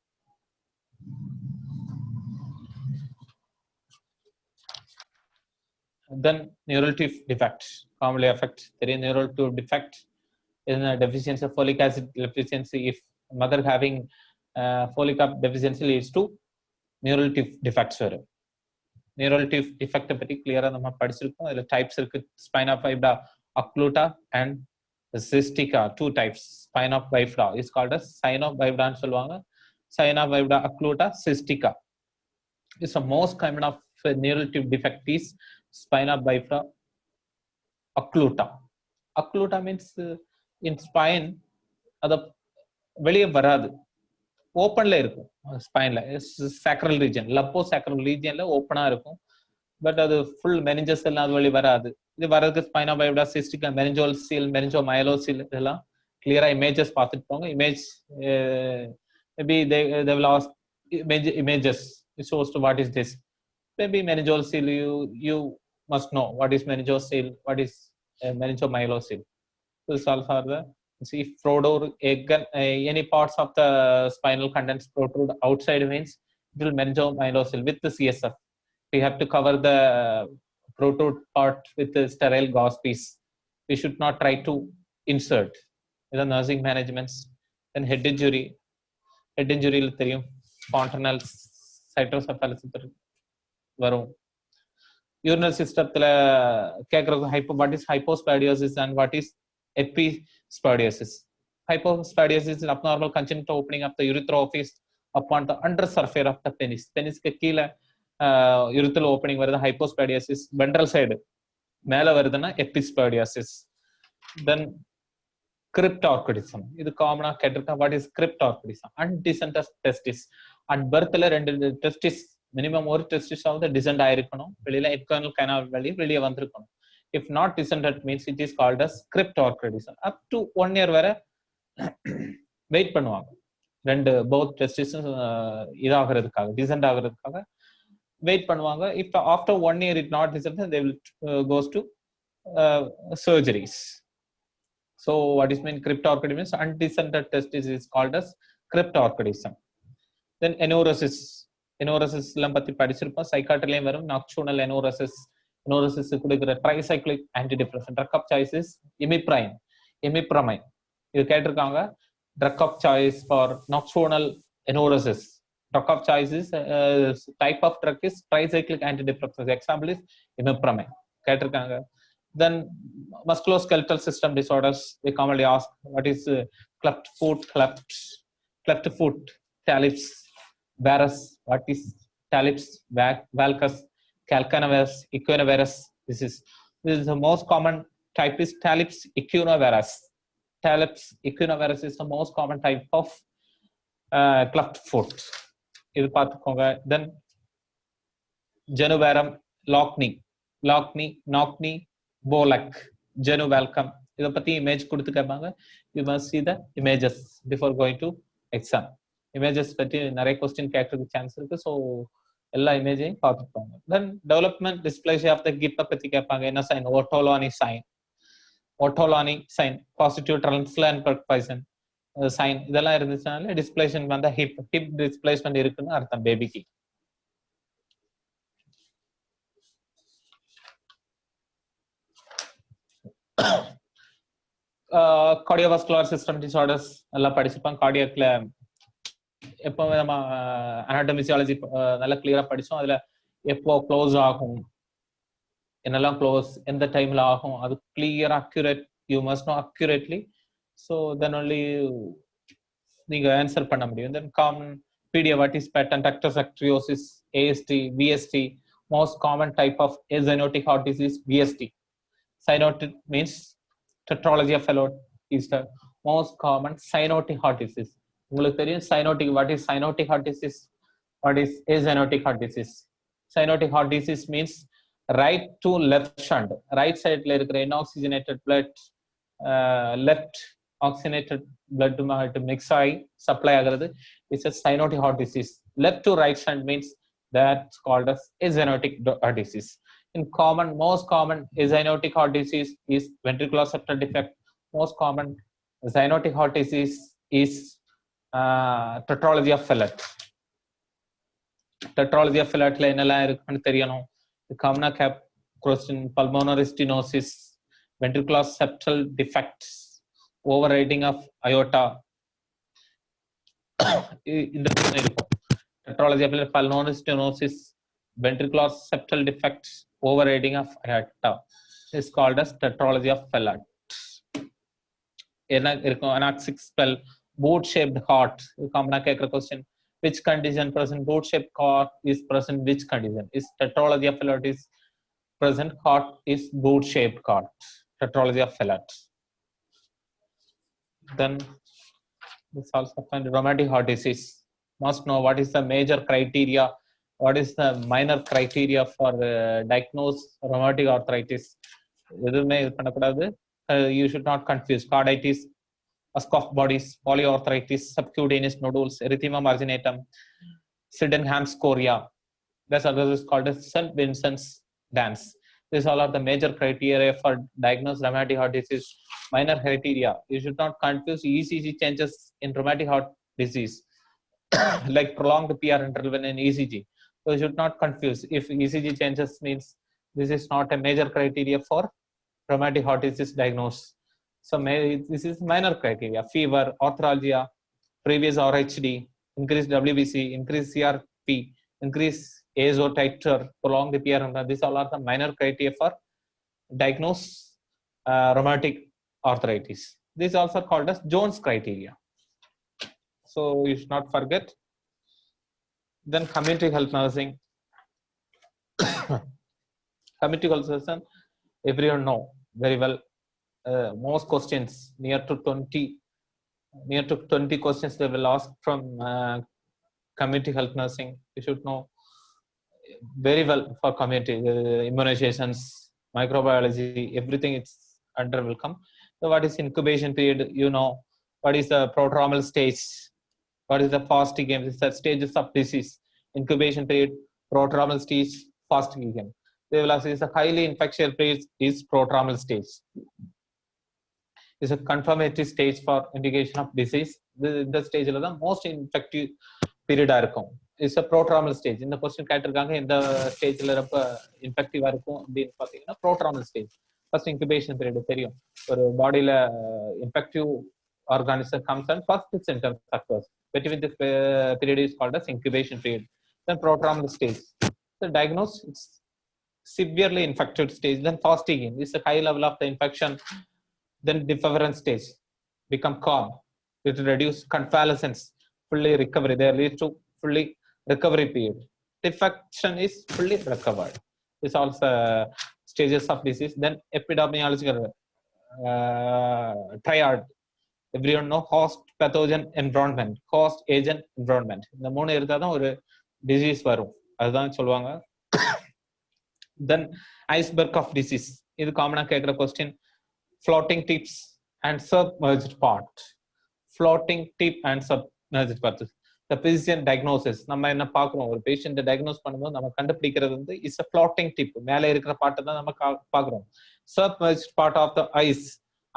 Then neural tooth defect commonly affect. There is neural tooth defect in a deficiency of folic acid deficiency. If mother having folic acid deficiency leads to neural tooth defects. Neural tooth defect பத்தி கிளியரா நம்ம படிச்சிருக்கோம். அதுல types இருக்கு. Spina bifida occluta and cystica. Two types. Spina bifida is called as spina bifida ன்னு சொல்லுவாங்க. Spina bifida occluta, cystica. It's the most common of neural tooth defect is spina bifida occluta. Occluta means in spine அது வெளியே வராது, ஓப்பன்ல இருக்கும். ஸ்பைன்ல sacral region, லப்போ sacral ரீஜன்ல ஓப்பனா இருக்கும். But அது ஃபுல் மெனிஞ்சஸ் எல்லாம் அது வழி வராது. இது வரதுக்கு ஸ்பைனா பைவிடா, சிஸ்டிகா, மெனிஞ்சோல் சீல், மெனிஞ்சோ மயலோசீல் இதெல்லாம் கிளியரா இமேஜஸ் பார்த்துட்டு போங்க. Image maybe they will ask images. It shows to what is this. Maybe meningeal seal, you must know what is meningeal seal, what is meningeal myelocele. So this all are the see protrude any parts of the spinal contents protrude outside means it will meningeal myelocele with the CSF. We have to cover the protrude part with the sterile gauze piece. We should not try to insert. The nursing management. Then head injury தெரியும், fontanel cytocephalus வரும். urinary systemத்துல கேக்குறது what is hypospadiasis and what is epispadiasis. Hypospadiasis is abnormal congenital opening of the urethral office upon the undersurface of the penis. Penisக்கு கீழ urethral opening வருது hypospadiasis. ventral side மேல வருதுன்னா epispadiasis. Then cryptorchidism. இது காமனா கேட்டிருக்கா. what is cryptorchidism? Undescended testis. at birthல ரெண்டு testis minimum ஒரு testis ஆவது டிசெண்ட் ஆயிருக்கணும், வெளியில எக்ஸ்டர்னல் கனால் வழி வெளியே வந்திருக்கணும். If not descended means it is called as cryptorchidism. Up to 1 year வரை வெயிட் பண்ணுவாங்க. ரெண்டு போத் டெஸ்டிஸ் இதாகிறதுக்காக, டிசெண்ட் ஆகிறதுக்காக வெயிட் பண்ணுவாங்க. If after 1 year it not descend, they will goes to surgeries. So what is mean cryptorchidism means undescended testis is called as cryptorchidism. Then enuresis எல்லாம் பத்தி படிச்சிருப்போம். சைக்காட்ரிலையும் வரும். நாக்சூனல் எனோரசிஸ் கொடுக்கிற tricyclic antidepressant. Drug of choice is imipramine. இது கேட்டிருக்காங்க. Drug of choice for nocturnal enuresis. Drug of choice is type of drug is tricyclic antidepressant. Example is imipramine கேட்டிருக்காங்க. Then musculoskeletal system disorders, we commonly ask what is cleft foot, talus, varus. What is talus, valgus, calcaneus, equinovarus? This is the most common type is talus equinovarus. Talus equinovarus is the most common type of cleft foot. இது பார்த்துக்கோங்க. Then genuvarum, lockney, bolak, genuvalcum. இதை பத்தி image கொடுத்து கேட்பாங்க. You must see the images before going to exam. Images பற்றி நிறைய question கேட்கறதுக்கு chance இருக்கு. ஸோ எல்லா இமேஜையும் பார்த்துப்பாங்க. தென் டெவலப்மெண்ட் டிஸ்பிளேசியா ஆஃப் த கிப்பை பத்தி கேட்பாங்க. என்ன சைன்? ஓட்டோலானி சைன், பாசிட்டிவ் ட்ரான்ஸ்லான் பர்பாய்சன் சைன், இதெல்லாம் இருந்துச்சுனால டிஸ்பிளேஷன் வந்த ஹிப் டிஸ்பிளேஸ்மெண்ட் இருக்குன்னு அர்த்தம் பேபிக்கு. கார்டியோவாஸ்குலர் சிஸ்டம் டிசார்டர்ஸ் எல்லாம் படிச்சிருப்பாங்க. கார்டியாக்ல எப்போ நம்ம அனாட்டமிசியாலஜி நல்லா கிளியரா படிச்சோம். அதுல எப்போ க்ளோஸ் ஆகும், என்னெல்லாம் க்ளோஸ், எந்த டைம்ல ஆகும், அது clear accurate. You must know accurately. So then only நீங்க ஆன்சர் பண்ண முடியும். Then common pedia, what is patent ectosacriosis, AST, VST. Most common type of zoonotic heart disease, VST. Cyanotic means tetralogy of Fallot is the most common cyanotic heart disease. உங்களுக்கு தெரியும் cyanotic, what is cyanotic heart disease, what is azoonotic heart disease. Cyanotic heart disease means right to left shunt, right side ல இருக்கிற inoxygenated blood left oxygenated blood to mix ஆகி supply ஆகிறது is a cyanotic heart disease. Left to right shunt means that's called as azoonotic heart disease. In common, most common cyanotic heart disease is ventricular septal defect. Most common cyanotic heart disease is tetralogy of Fallot. Tetralogy of Fallot la enella irukku theriyano. Common cap question, pulmonary stenosis, ventricular septal defects, overriding of aorta. இந்த இருக்கும் tetralogy of Fallot, pulmonary stenosis, ventricular septal defects, overriding of aorta is called as tetralogy of Fallot. Anoxic spell, boot shaped heart. Common question, which condition present boot shaped heart is present, which condition is tetralogy of Fallot is present, heart is boot shaped heart, tetralogy of Fallot. Then this also find rheumatic heart disease. Must know what is the major criteria, what is the minor criteria for diagnose rheumatic arthritis. எதுவுமே இது பண்ணக்கூடாது. You should not confuse carditis, Ascough bodies, polyarthritis, subcutaneous nodules, erythema marginatum, Sydenham's chorea. That's other is called as St. Vincent's dance. These all are the major criteria for diagnosed rheumatic heart disease. Minor criteria, you should not confuse ECG changes in rheumatic heart disease like prolonged PR interval in ECG. So you should not confuse. If ECG changes means this is not a major criteria for rheumatic heart disease diagnosis. So this is minor criteria: fever, arthralgia, previous RHD, increased WBC, increased CRP, increased ASO titer, prolonged PR. These all are the minor criteria for diagnose rheumatic arthritis. These also called as Jones criteria. So you should not forget. Then community health nursing. Community health nursing, everyone know very well. Most questions, near to 20 questions they will ask from community health nursing. You should know very well for community immunizations, microbiology, everything it's under will come. So what is incubation period? You know what is the prodromal stage, what is the fasting game, it's the stages of disease. Incubation period, prodromal stage, fasting game. They will ask is a highly infectious period is prodromal stage. Is a confirmatory stage for indication of disease. The stage la most infective period இருக்கும். Is a prodromal stage. இந்த question கேட்டிருக்காங்க, இந்த ஸ்டேஜ்ல ரொம்ப இன்ஃபெக்டிவா இருக்கும் அப்படின்னு பாத்தீங்கன்னா prodromal stage. First incubation period தெரியும். ஒரு பாடியில infective organism comes and first symptoms occurs. Between this period is called as incubation period. Then prodromal stage. The diagnosis, it's severely infected stage. Then fasting is a high level of the infection. Then deference stage, become calm, it reduce convalescence, fully recovery. They lead to fully recovery period. Defection is fully recovered. This also stages of disease. Then epidemiological triad. Everyone know host, pathogen, environment, host, agent, environment. இந்த மூணு இருந்தா தான் ஒரு disease வரும், அதுதான் சொல்லுவாங்க. Then iceberg of disease, இது காமனா கேட்கிற question. Floating tips and submerged part. Floating tip and submerged part. The physician diagnosis, நம்ம என்ன பார்க்குறோம், ஒரு பேஷண்ட்டை டயக்னோஸ் பண்ணும்போது நம்ம கண்டுபிடிக்கிறது வந்து இஸ் a floating tip, மேலே இருக்கிற பாட்டை தான் நம்ம பார்க்குறோம். Submerged part of the ice.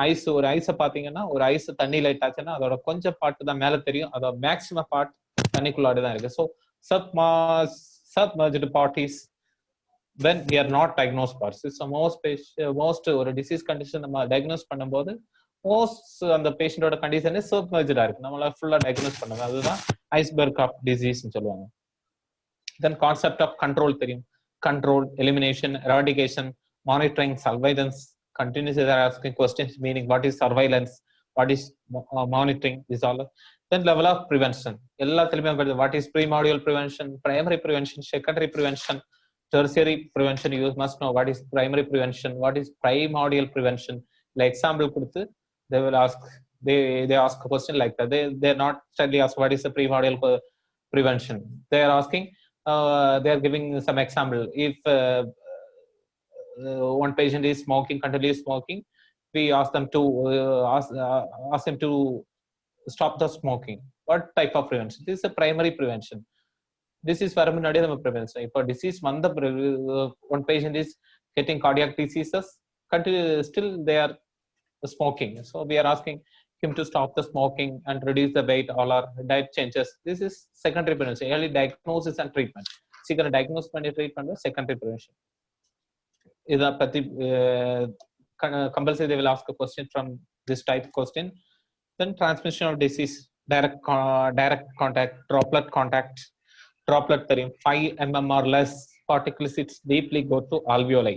Ice, ஒரு ஐஸை பார்த்தீங்கன்னா ஒரு ஐஸ் தண்ணியில் இட்டாச்சுன்னா அதோட கொஞ்சம் பாட்டு தான் மேலே தெரியும், அதோட மேக்ஸிமம் பார்ட் தண்ணிக்குள்ளாடி தான் இருக்கு. So submerged part is when we are not diagnosed parts. So most ஒரு டிசீஸ் கண்டிஷன் நம்ம டயக்னோஸ் பண்ணும்போது மோஸ்ட் அந்த பேஷண்டோட கண்டிஷன் சப்மர்ஜ்டா இருக்கு, நம்மளால ஃபுல்லா டயக்னோஸ் பண்ணுங்க, அதுதான் ஐஸ்பெர்க் ஆஃப் டிசீஸ்னு சொல்லுவாங்க. தென் கான்செப்ட் ஆஃப் கண்ட்ரோல் தெரியும். Control, elimination, eradication, monitoring, surveillance. Continuously they are asking questions meaning what is surveillance, what is monitoring, this all. Then level of prevention. What is primordial prevention, primary prevention, secondary prevention, tertiary prevention? You must know what is primary prevention, what is primordial prevention. Like example, they will ask, they ask a question like that. They're not suddenly ask what is the primordial prevention. They are asking, they are giving some example. If one patient is smoking, continuously smoking, we ask them to ask them to stop the smoking. What type of prevention? This is a primary prevention. This is munnadi நம்ம prevention. If a disease வந்த one patient is getting cardiac diseases, still they are smoking, so we are asking him to stop the smoking and reduce the weight, all our diet changes. This is secondary prevention. Early diagnosis and treatment. சீக்கிரம் diagnose பண்ணி treat பண்றது secondary prevention. இத பத்தி compulsory they will ask a question from this type question. Then transmission of disease, direct contact, droplet தெரியும். 5 mm or less particles it deeply go to alveoli.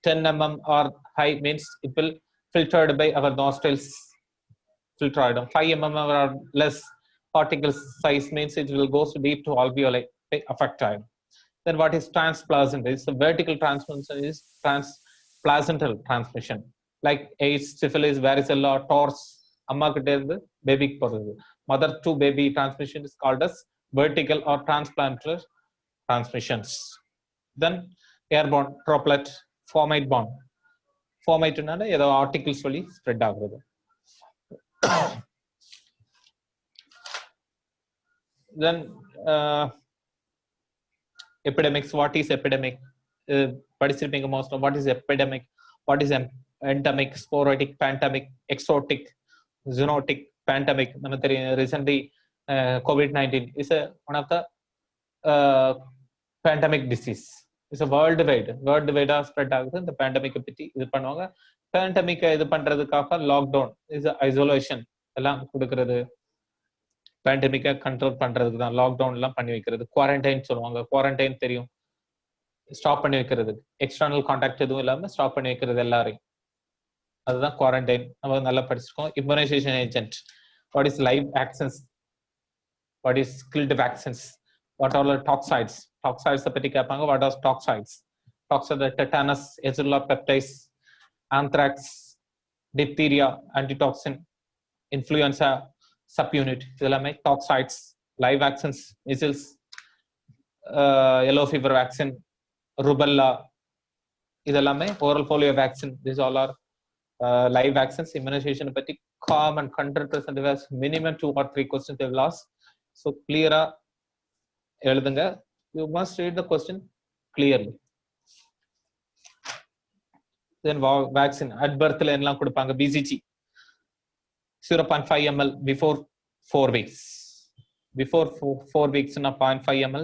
10 mm or high means it will filtered by our nostrils, filtered. 5 mm or less particles size means it will go so deep to alveoli, affected. Then what is transplacental? It's a vertical transmission, is transplacental transmission. Like AIDS, syphilis, varicella, TORS, amma kitte irundhu baby ku poradhu. Mother to baby transmission is called as vertical or transplantal transmissions. Then airborne, droplet, fomite borne. Fomite na edo articles vali spread agudhu. Then epidemics. What is epidemic? Participating most of what is epidemic, what is endemic, sporadic, pandemic, exotic, zoonotic, pandemic. Recently COVID-19 is one of the pandemic disease. It's a worldwide spread ஆகுது. இந்த pandemic பத்தி இது பண்ணுவாங்க. pandemic இது பண்றதுக்காக lockdown is isolation எல்லாம் கொடுக்கிறது. pandemic control பண்றதுக்கு தான் லாக்டவுன் எல்லாம் பண்ணி வைக்கிறது. குவாரண்டைன் சொல்லுவாங்க. குவாரண்டைன் தெரியும், ஸ்டாப் பண்ணி வைக்கிறது. எக்ஸ்டர்னல் கான்டாக்ட் எதுவும் இல்லாம ஸ்டாப் பண்ணி வைக்கிறது எல்லாரையும். அதுதான் குவாரண்டைன். நம்ம நல்லா படிச்சிருக்கோம். Immunisation agent. What is live vaccines, what is killed vaccines, what are toxoids. Toxoids பத்தி கேட்பாங்க. What are toxoids? Toxoid tetanus, எசுலா peptides, anthrax, diphtheria, antitoxin, influenza subunit. இதெல்லாமே toxoids. Live vaccines, measles, yellow fever vaccine, rubella, இதெல்லாமே oral polio vaccine. These all are live vaccines. Immunization பத்தி common 100% has minimum 2 or 3 questions they will ask. So clear எழுதுங்க. You must read the question clearly. Then vaccine at birth ல எல்லாம் கொடுப்பாங்க. BCG 0.5 ml before 4 weeks. Before 4 weeks na 0.5 ml,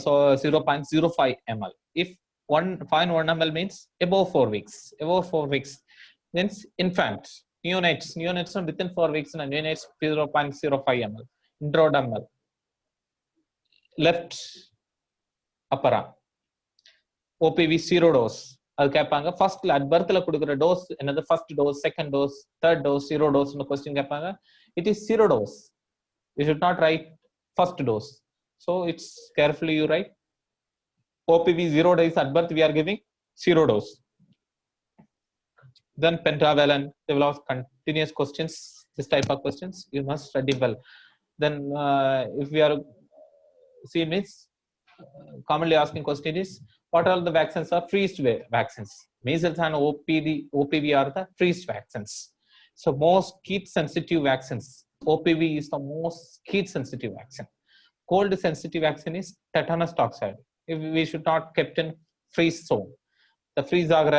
so 0.05 ml. If 1 ml means above 4 weeks. Above 4 weeks means infants, neonates within 4 weeks na neonates 0.05 ml. Intradermal, left upper arm. OPV 0 dose. அது கேட்பாங்க. First at பர்த்ல கொடுக்குற dose என்னது? First dose, second dose, third dose, 0 டோஸ்னு question கேட்பாங்க. It is 0 dose. You should not write first dose. So it's carefully you write OPV 0 days at birth we are giving 0 dose. Then pentavalent, they will ask continuous questions. This type of questions you must study well. Then if we are see means commonly asking question is what all the vaccines are freeze vaccines. Measles and OPV are the freeze vaccines. So most heat sensitive vaccines. OPV is the most heat sensitive vaccine. Cold sensitive vaccine is tetanus toxoid. If we should not kept in freeze zone. The freeze ஆகிற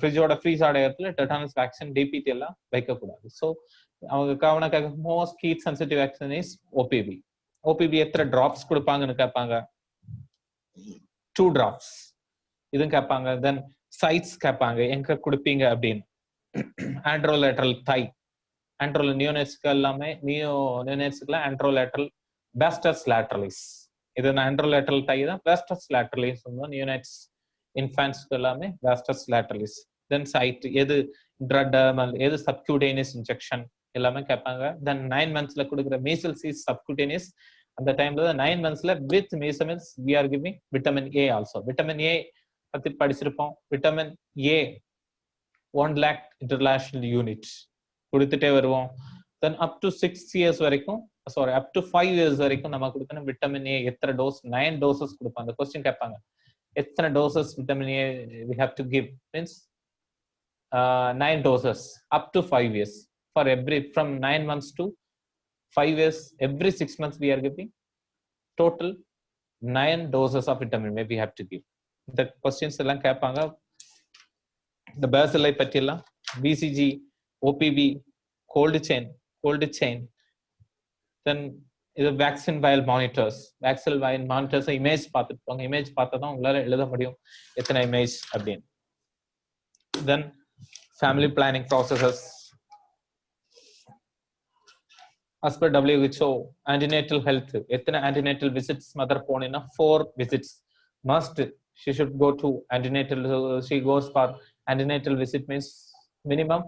ஃப்ரிட்ஜோட freeze ஆகிற இடத்துல tetanus vaccine DBT எல்லாம் வைக்கக்கூடாது. So அவங்க கவனக்காக most heat sensitive vaccine is OPV. OPV எத்தனை drops கொடுப்பாங்கன்னு கேட்பாங்க. 2 drops இதுவும் கேட்பாங்க. தென் சைட்ஸ் கேட்பாங்க, எங்க கொடுப்பீங்க அப்படின்னு. ஆண்ட்ரோலேட்ரல் தை, ஆண்ட்ரோல நியோனேட்ஸ்க்கு எல்லாமே நியோனேட்ஸ்க்குலாம் ஆண்ட்ரோலேட்ரல் பேஸ்டர்ஸ் லேட்ரலிஸ். இது ஆண்ட்ரோலேட்ரல் தை தான் பேஸ்டர்ஸ் லேட்ரலிஸ். நியோனேட்ஸ் இன்ஃபான்ட்ஸ்க்கு எல்லாமே பேஸ்டர்ஸ் லேட்ரலிஸ். தென் சைட் எது இன்ட்ராடெர்மல், எது சப்கியூடேனியஸ் இன்ஜெக்ஷன், எல்லாமே கேட்பாங்க. தென் 9 monthsல கொடுக்குற measles is subcutaneous. அந்த டைம்ல 9 monthsல with measles we are giving vitamin A also. vitamin A பத்தி படிச்சிருப்போம். vitamin A 1 lakh international units கொடுத்துட்டே வருவோம். then up to 6 years வரைக்கும் up to 5 years வரைக்கும் நம்ம கொடுக்கணும் vitamin A எத்தனை டோஸ் 9 doses கொடுப்பாங்க. அந்த क्वेश्चन கேட்பாங்க எத்தனை doses vitamin A we have to give means 9 doses up to 5 years for every from 9 months to 5 years every 6 months we are giving total 9 doses of vitamin A we have to give. இந்த questions எல்லாம் கேட்பாங்க. இந்த பேசிலை பற்றி எல்லாம் BCG OPV cold chain then இது vaccine vial monitors vaccine vial monitors image பார்த்துருப்பாங்க. Image பார்த்தா தான் உங்களால எழுத முடியும் எத்தனை இமேஜ் அப்படின்னு. Then family planning processes as per WHO antenatal health எத்தனை antenatal visits மதர் போனீங்கன்னா 4 visits must she should go to antenatal. She goes for antenatal visit means minimum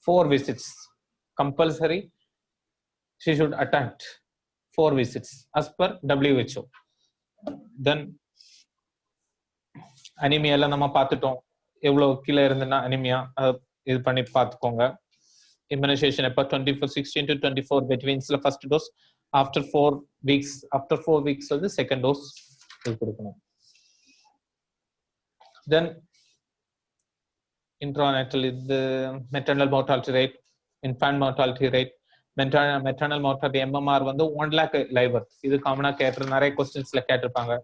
4 visits compulsory she should attend 4 visits as per WHO. then anemia எல்லாம் நம்ம பார்த்துட்டோம். எவ்வளவு கீழே இருந்ததுன்னா anemia இது பண்ணி பார்த்துக்கோங்க. immunization எப்போ 16 to 24 between first dose after 4 weeks வந்து second dose கொடுக்கணும். then intranatal இது maternal mortality rate infant mortality rate maternal mortality MMR வந்து 1 lakh live birth இது காமனா கேட்டு நிறைய क्वेश्चंसல கேட்டிருப்பாங்க.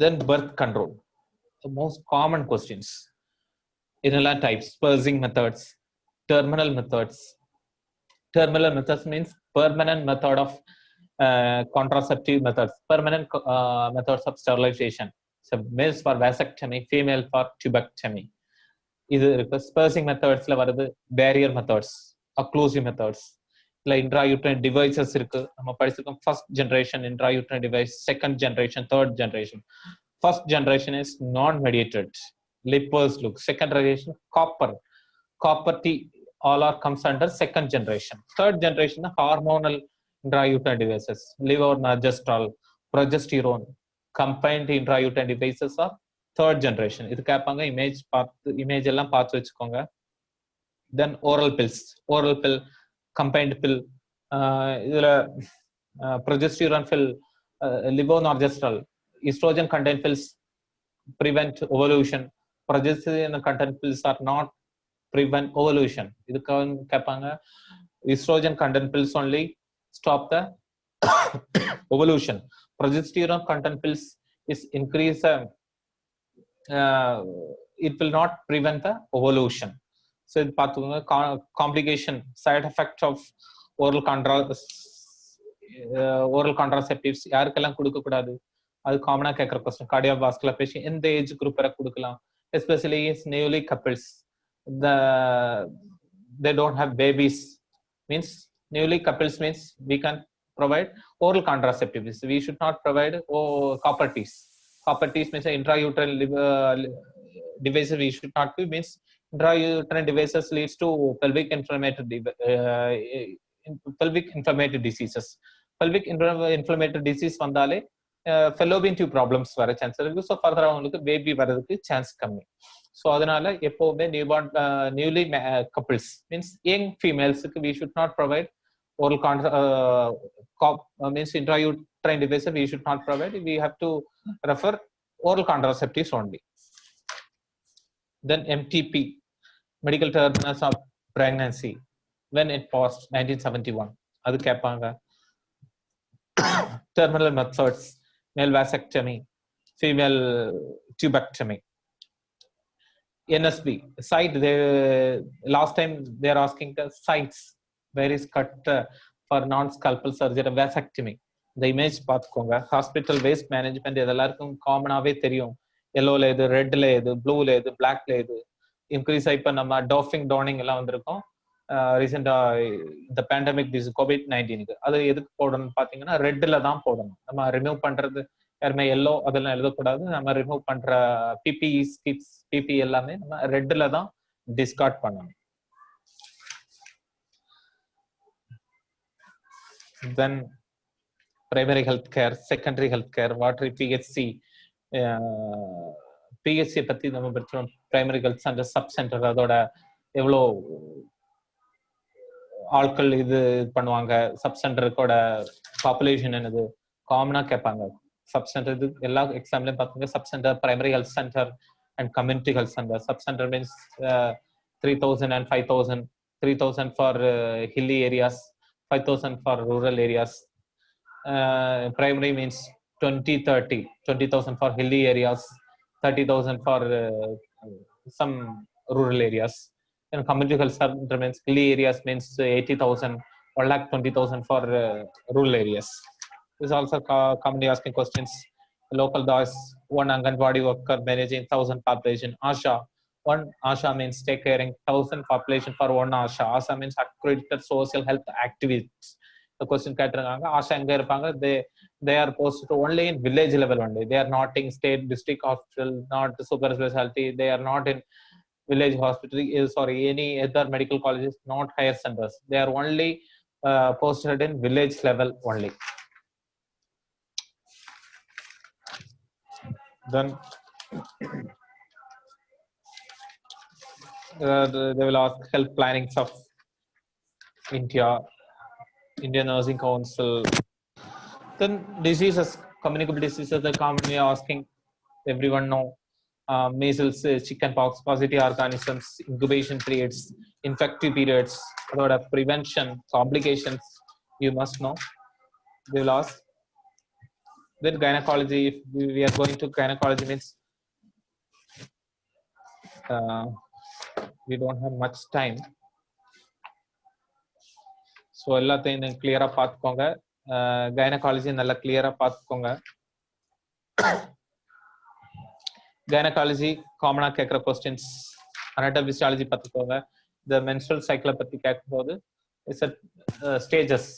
then birth control the most common questions inhaler types pursing methods terminal methods means permanent method of contraceptive methods permanent methods of sterilization so males for vasectomy female for tubectomy இது இருக்கு. pursing methodsல வருது barrier methods occlusive methods இல்ல intrauterine devices இருக்கு. நம்ம படிச்சிருக்கோம் first generation intrauterine device second generation third generation. first generation is non mediated Lippers look. second generation copper T all are comes under second generation. third generation hormonal intrauterine devices levonorgestrel progesterone combined intrauterine devices are third generation. இது கேட்பாங்க. Image எல்லாம் பார்த்து வச்சுக்கோங்க. then oral pill combined pill இதுல progesterone pill levonorgestrel estrogen content pills prevent ovulation progesterone content pills are not prevent ovulation. இதுக்கு கேட்பாங்க estrogen content pills only stop the ovulation. progesterone content pills is increase it will not prevent the ovulation. so இது பார்த்துக்கோங்க. complication side effect of oral contraceptives யாருக்கெல்லாம் கொடுக்க கூடாது அது காமனா கேட்கற क्वेश्चन. cardiovascular patient எந்த ஏஜ் குரூப் வரை கொடுக்கலாம் especially is newly couples they don't have babies means newly couples means we can provide oral contraceptives. we should not provide copper teas means intrauterine devices we should not be means intrauterine devices leads to pelvic inflammatory diseases. pelvic inflammatory disease வந்தாலே fallopian tube problems வர chance இருக்கு. So ஃபர்தரா அவங்களுக்கு baby வர்றதுக்கு chance கம்மி. So அதனால எப்பவுமே newly couples means young ஃபீமேல்ஸுக்கு we should not provide oral means intrauterine devices we should not provide. we have to refer oral contraceptives only. then MTP medical terminus of pregnancy when it passed 1971 அது கேட்பாங்க. terminal methods male vasectomy female tubectomy. NSB site they last time they are asking the sites where is cut for non scalpel surgery vasectomy. இந்த image பார்த்துக்கோங்க. Hospital waste management இது எல்லாருக்கும் காமனாவே தெரியும். எல்லோல எது, ரெட்ல எது, ப்ளூல எது, பிளாக்ல எது இன்க்ரீஸ் ஆகி இப்போ நம்ம டாஃபிங் டோனிங் எல்லாம் வந்திருக்கோம் ரீசெண்டா இந்த பேண்டமிக் டிசீஸ் COVID-19 அது எதுக்கு போடணும்னு பாத்தீங்கன்னா ரெட்ல தான் போடணும். நம்ம ரிமூவ் பண்றது யாருமே எல்லோ அதெல்லாம் எழுதக்கூடாது. நம்ம ரிமூவ் பண்ற பிபிஇ ஸ்கிட்ஸ் பிபி எல்லாமே நம்ம ரெட்ல தான் டிஸ்கார்ட் பண்ணணும். Then primary health care, secondary health care, வாட்டரி பிஹெச்சி. பிஹெச்சி பத்தி நம்ம படிச்சோம். Primary health centre, sub centre, அதோட எவ்வளோ ஆட்கள் இது பண்ணுவாங்க, சப் சென்டருக்கோட பாப்புலேஷன் என்னது காமனா கேட்பாங்க. சப் சென்டர் இது எல்லா எக்ஸாம்லயும் பார்த்தீங்க. Sub centre, primary health centre and community health centre. Sub centre means 3,000 and 5,000. 3,000 for hilly areas, 5,000 for rural areas. Primary means 20,000 for hilly areas, 30,000 for some rural areas. And community health center means hilly areas means 80,000, 1,20,000 for rural areas. This is also commonly asking questions. Local DOS, one Anganwadi worker managing 1,000 population. ASHA, one ASHA means take caring 1,000 population for one ASHA. ASHA means accredited social health activities. The question கேட்டிருக்காங்க ASHA எங்க இருப்பாங்க? They are posted only in village level only. They are not in state, district hospital, not super specialty. They are not in village hospital, sorry, any other medical colleges, not higher centers. They are only posted in village level only. Then they will ask health plannings of India, Indian Nursing Council. Then diseases, communicable diseases, they're commonly asking. Everyone know measles, chickenpox, positive organisms, incubation periods, infective periods, prevention, complications, you must know. They will ask. Then gynecology, if we are going to gynecology means we don't have much time. So எல்லாத்தையும் கிளியரா பார்த்துக்கோங்க. Gynaecology நல்லா கிளியரா பார்த்துக்கோங்க. Gynaecology காமனா கேட்குற questions. Anatomy physiology பார்த்துக்கோங்க. இந்த மென்ஸ்ட்ரல் சைக்கிளை பத்தி கேட்கும்போது it's stages,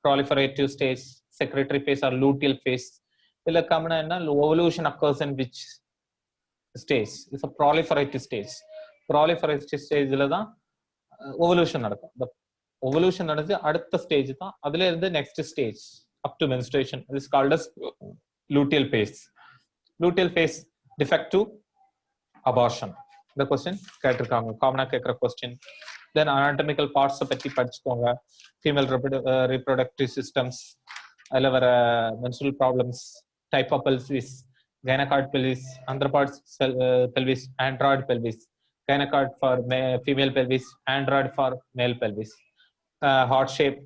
proliferative stage, secretory phase or luteal phase. இதுல காமனா என்ன, ovulation occurs in which stage? It's a proliferative stage. Proliferative ஸ்டேஜ்ல தான் ஓவல்யூஷன் நடக்கும். ஓவல்யூஷன் நடந்து அடுத்த ஸ்டேஜ் தான், அதுல இருந்து next stage up to menstruation is called as luteal phase. Luteal phase defective abortion. இந்த கொஸ்டின் கேட்டிருக்காங்க, காமனா கேட்கிற கொஸ்டின். தென் அனாட்டமிக்கல் பார்ட்ஸ் பத்தி படிச்சுக்கோங்க. ஃபீமேல் ரீப்ரொடக்டிவ் சிஸ்டம்ஸ், அதுல வர menstrual problems, type of pelvis, gynaecoid pelvis, anthropoid pelvis, android pelvis. Gynecoid for female pelvis, android for male pelvis. Heart shape,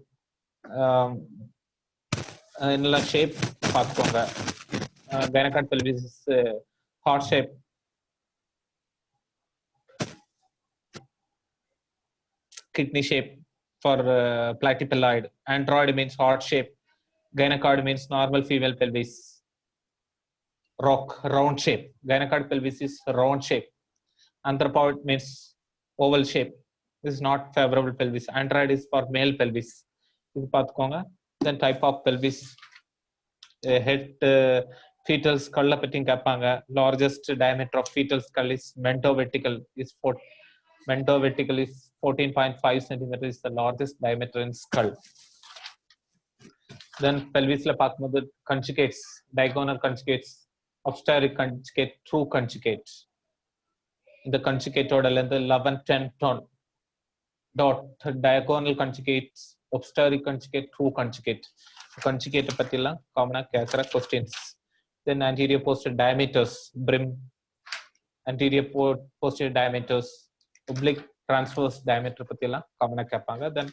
inner shape பார்த்துக்கோங்க. Gynecoid pelvis is heart shape. Kidney shape for platypelloid. Android means heart shape. Gynecoid means normal female pelvis. Round shape. Gynecoid pelvis is round shape. Anthropoid means oval shape. This is not favorable pelvis. Android is for male pelvis. இது பார்த்துக்கோங்க. Then type of pelvis, head, fetal skull பத்தி கேட்பாங்க. Largest diameter of fetal skull is mentovertical is 14.5 cm is the largest diameter in skull. Then pelvisல பார்க்கும்போது conjugates, diagonal conjugates, obstetric conjugate, true conjugate. இந்த conjugateோட length 11-10 ton. Dot, diagonal conjugates, obstetric conjugate, true conjugate. Conjugate பத்திலாம் காமனா கேட்குற questions. Then anterior posterior diameters, brim, anterior posterior diameters, oblique transverse diameter பத்திலாம் காமனா கேட்பாங்க. Then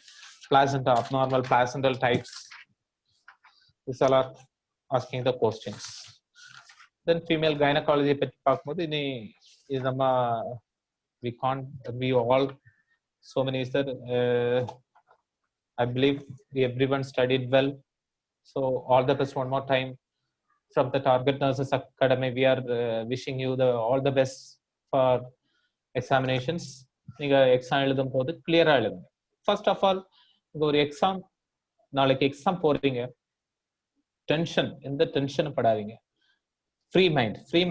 placenta, abnormal placental types. These all are asking the questions. Then female gynecology பத்தி பார்க்கும்போது இது நம்ம we all, so many is there. I believe everyone studied well. So all the best one more time. from the Target Nurses Academy, we are wishing you all the best for examinations. நீங்க exam எழுதும் போது கிளியரா எழுதுங்க. First of all ஒரு exam, நாளைக்கு exam போறீங்க, tension, எந்த டென்ஷனும் படாதீங்க. ஃப்ரீ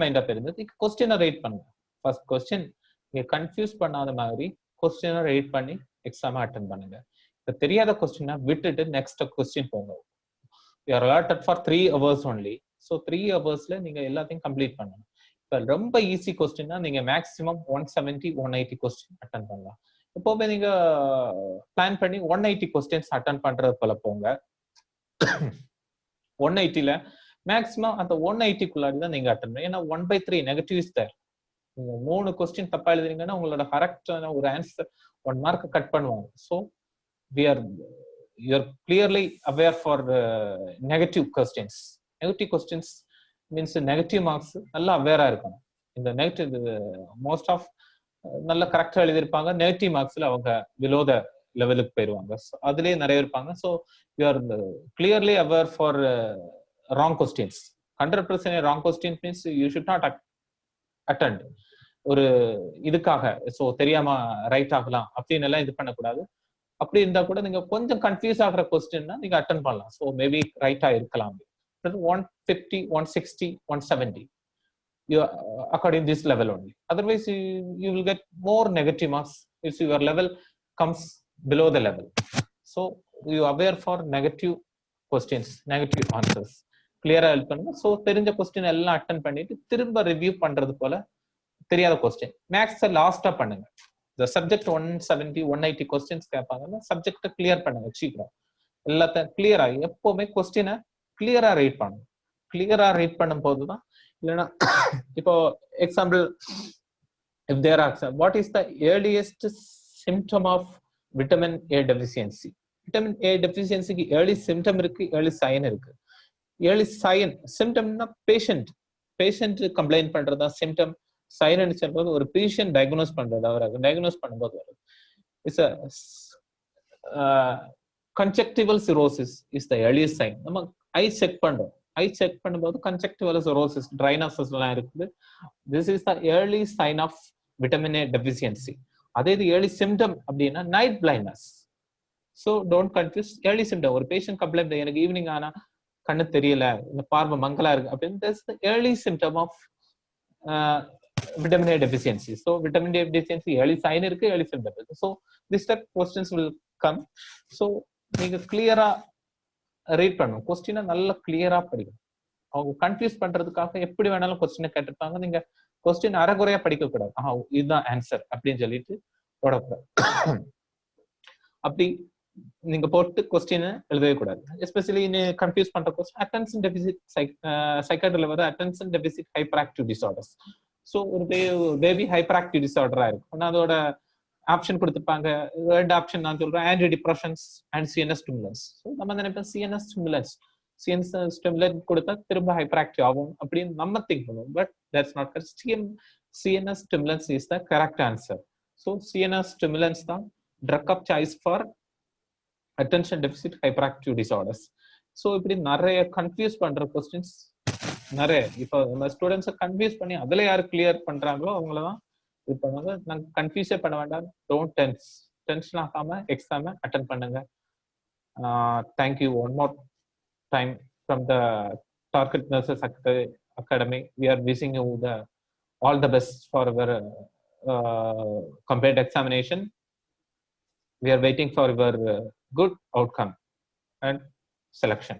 மைண்டா இருந்து கொஸ்டினை ரைட் பண்ணுங்க. ஃபர்ஸ்ட் கொஸ்டின் நீங்க கன்ஃபியூஸ் பண்ணாத மாதிரி கொஸ்டினை ரைட் பண்ணி எக்ஸாமை அட்டென்ட் பண்ணுங்க. இப்போ தெரியாத கொஸ்டினை விட்டுட்டு நெக்ஸ்ட் கொஸ்டின் போங்க. You are allotted for 3 hours only. So 3 ஹவர்ஸ்ல நீங்க எல்லாத்தையும் கம்ப்ளீட் பண்ணணும். இப்போ ரொம்ப ஈஸி கொஸ்டின்னா நீங்க மேக்ஸிமம் 170, 180 கொஸ்டின் அட்டன் பண்ணலாம். எப்போவுமே நீங்க பிளான் பண்ணி 180 கொஸ்டின்ஸ் அட்டன் பண்றது போல போங்க. 180ல மேக்ஸிமம் அந்த 180க்குள்ளாடி தான் நீங்க அட்டன் பண்ணி, ஏன்னா 1/3 நெகட்டிவ் இஸ் தேர். நீங்க 3 கொஸ்டின் தப்பா எழுதுறீங்கன்னா உங்களோட கரெக்டான ஒரு ஆன்சர் 1 மார்க் கட் பண்ணுவாங்க. So you're clearly aware for negative questions. Negative questions means negative marks நல்லா அவேரா இருக்கணும். இந்த நெகட்டிவ் மோஸ்ட் ஆஃப் நல்ல கரெக்டா எழுதியிருப்பாங்க, நெகட்டிவ் மார்க்ஸ்ல அவங்க பிலோ த லெவலுக்கு போயிடுவாங்க. அதுலயே நிறைய இருப்பாங்க. So you are clearly aware for wrong questions. 100% wrong question means you should not attend. ஒரு இதுக்காக ஸோ தெரியாம ரைட் ஆகலாம் அப்படின்னு எல்லாம் இது பண்ணக்கூடாது. அப்படி இருந்தா கூட நீங்க கொஞ்சம் கன்ஃபியூஸ் ஆகிற கொஸ்டின்னா நீங்க அட்டன் பண்ணலாம். ஸோ மேபி ரைட்டா இருக்கலாம். 150, 160, 170 according this level only. Otherwise you will get more negative marks if your level comes below the level. So you aware for negative questions, negative answers clear-ஆ ஹெல்ப் பண்ணுங்க. So தெரிஞ்ச question எல்லாம் attend பண்ணிட்டு திரும்ப review பண்றது போல தெரியாத question மேக்ஸை லாஸ்டா பண்ணுங்க. இந்த சப்ஜெக்ட் 170, 180 கொஸ்டின்ஸ் கேட்பாங்கன்னா சப்ஜெக்டை கிளியர் பண்ணுங்க சீக்கிரம். எல்லாத்தையும் கிளியரா எப்பவுமே கொஸ்டினை கிளியரா ரைட் பண்ணணும். கிளியரா ரைட் பண்ணும் போதுதான், இல்லைன்னா இப்போ example if there are what is the earliest symptom of vitamin A deficiency? Vitamin A deficiency க்கு early symptom இருக்கு, early sign இருக்கு. early sign symptomனா patient கம்ப்ளைண்ட் பண்றதா symptom. சைன் சொல்றது ஒரு பேஷண்ட் டயக்னோஸ் பண்றது, அவரை டயக்னோஸ் பண்ணும்போது வருது. It's conjunctival cirrhosis is the earliest sign. நம்ம ஐ செக் பண்றோம், ஐ செக் பண்ணும்போது கன்ஜெக்டிவல் சிரோசிஸ், ட்ரைனஸஸ் எல்லாம் இருக்குது. This is the early sign of vitamin A deficiency. அதே இது ஏர்லி சிம்டம் அப்படின்னா night blindness. So don't confuse early symptom. ஒரு பேஷண்ட் கம்ப்ளைண்ட் எனக்கு ஈவினிங் ஆனா கண்ணு தெரியல, இந்த பார்வை மங்களா இருக்கு அப்படின்னு early symptom of vitamin A deficiency. So vitamin A deficiency early sign இருக்கு, early symptom இருக்கு. So this type questions will come. So நீங்க கிளியரா ரீட் பண்ணணும், கொஸ்டினை நல்லா கிளியரா படிக்கணும். அவங்க கன்ஃபியூஸ் பண்றதுக்காக எப்படி வேணாலும் கொஸ்டினை கேட்டிருப்பாங்க. நீங்க கொஸ்டின் அரைகுறையா படிக்க கூடாது. இதுதான் ஆன்சர் அப்படின்னு சொல்லிட்டு போடக்கூடாது. அப்படி நீங்க போட்டு கொஸ்டினை எழுதவே கூடாது. எஸ்பெஷலி கன்ஃபியூஸ் பண்ற கொஸ்டின் அட்டென்ஷன் டெபிசிட் சைக்காட்ரில வர attention deficit hyper active disorders. So ஒரு பேபி ஹைப்பர் ஆக்டிவ் டிசார்டரா இருக்கும். ஆனால் அதோட ஆப்ஷன் கொடுத்துருப்பாங்க. ரெண்டு ஆப்ஷன் நான் சொல்றேன், anti depressions and CNS stimulants. So நம்ம நினைப்போம் சிஎன்எஸ் ஸ்டிமுலன்ட் கொடுத்தா திரும்ப ஹைப்பர் ஆக்டிவ் ஆகும் அப்படின்னு நம்ம திங்க் பண்ணுவோம். But that's not correct. CNS stimulants is the correct answer. So CNS stimulants தான் drug of choice for attention deficit hyper active disorders. So இப்படி நிறைய கன்ஃபியூஸ் பண்ற கொஸ்டின்ஸ் நிறைய. இப்போ நம்ம ஸ்டூடெண்ட்ஸை கன்ஃபியூஸ் பண்ணி அதுல யாரு கிளியர் பண்றாங்களோ அவங்களதான் இது பண்ணுவாங்க. நாங்கள் கன்ஃபியூஸே பண்ண வேண்டாம். டோன்ட் டென்ஷன் ஆகாம எக்ஸாமை அட்டன் பண்ணுங்க. Thank you one more time from the Target Nurses Academy. We are wishing you all the best for our compared examination. We are waiting for your good outcome and selection.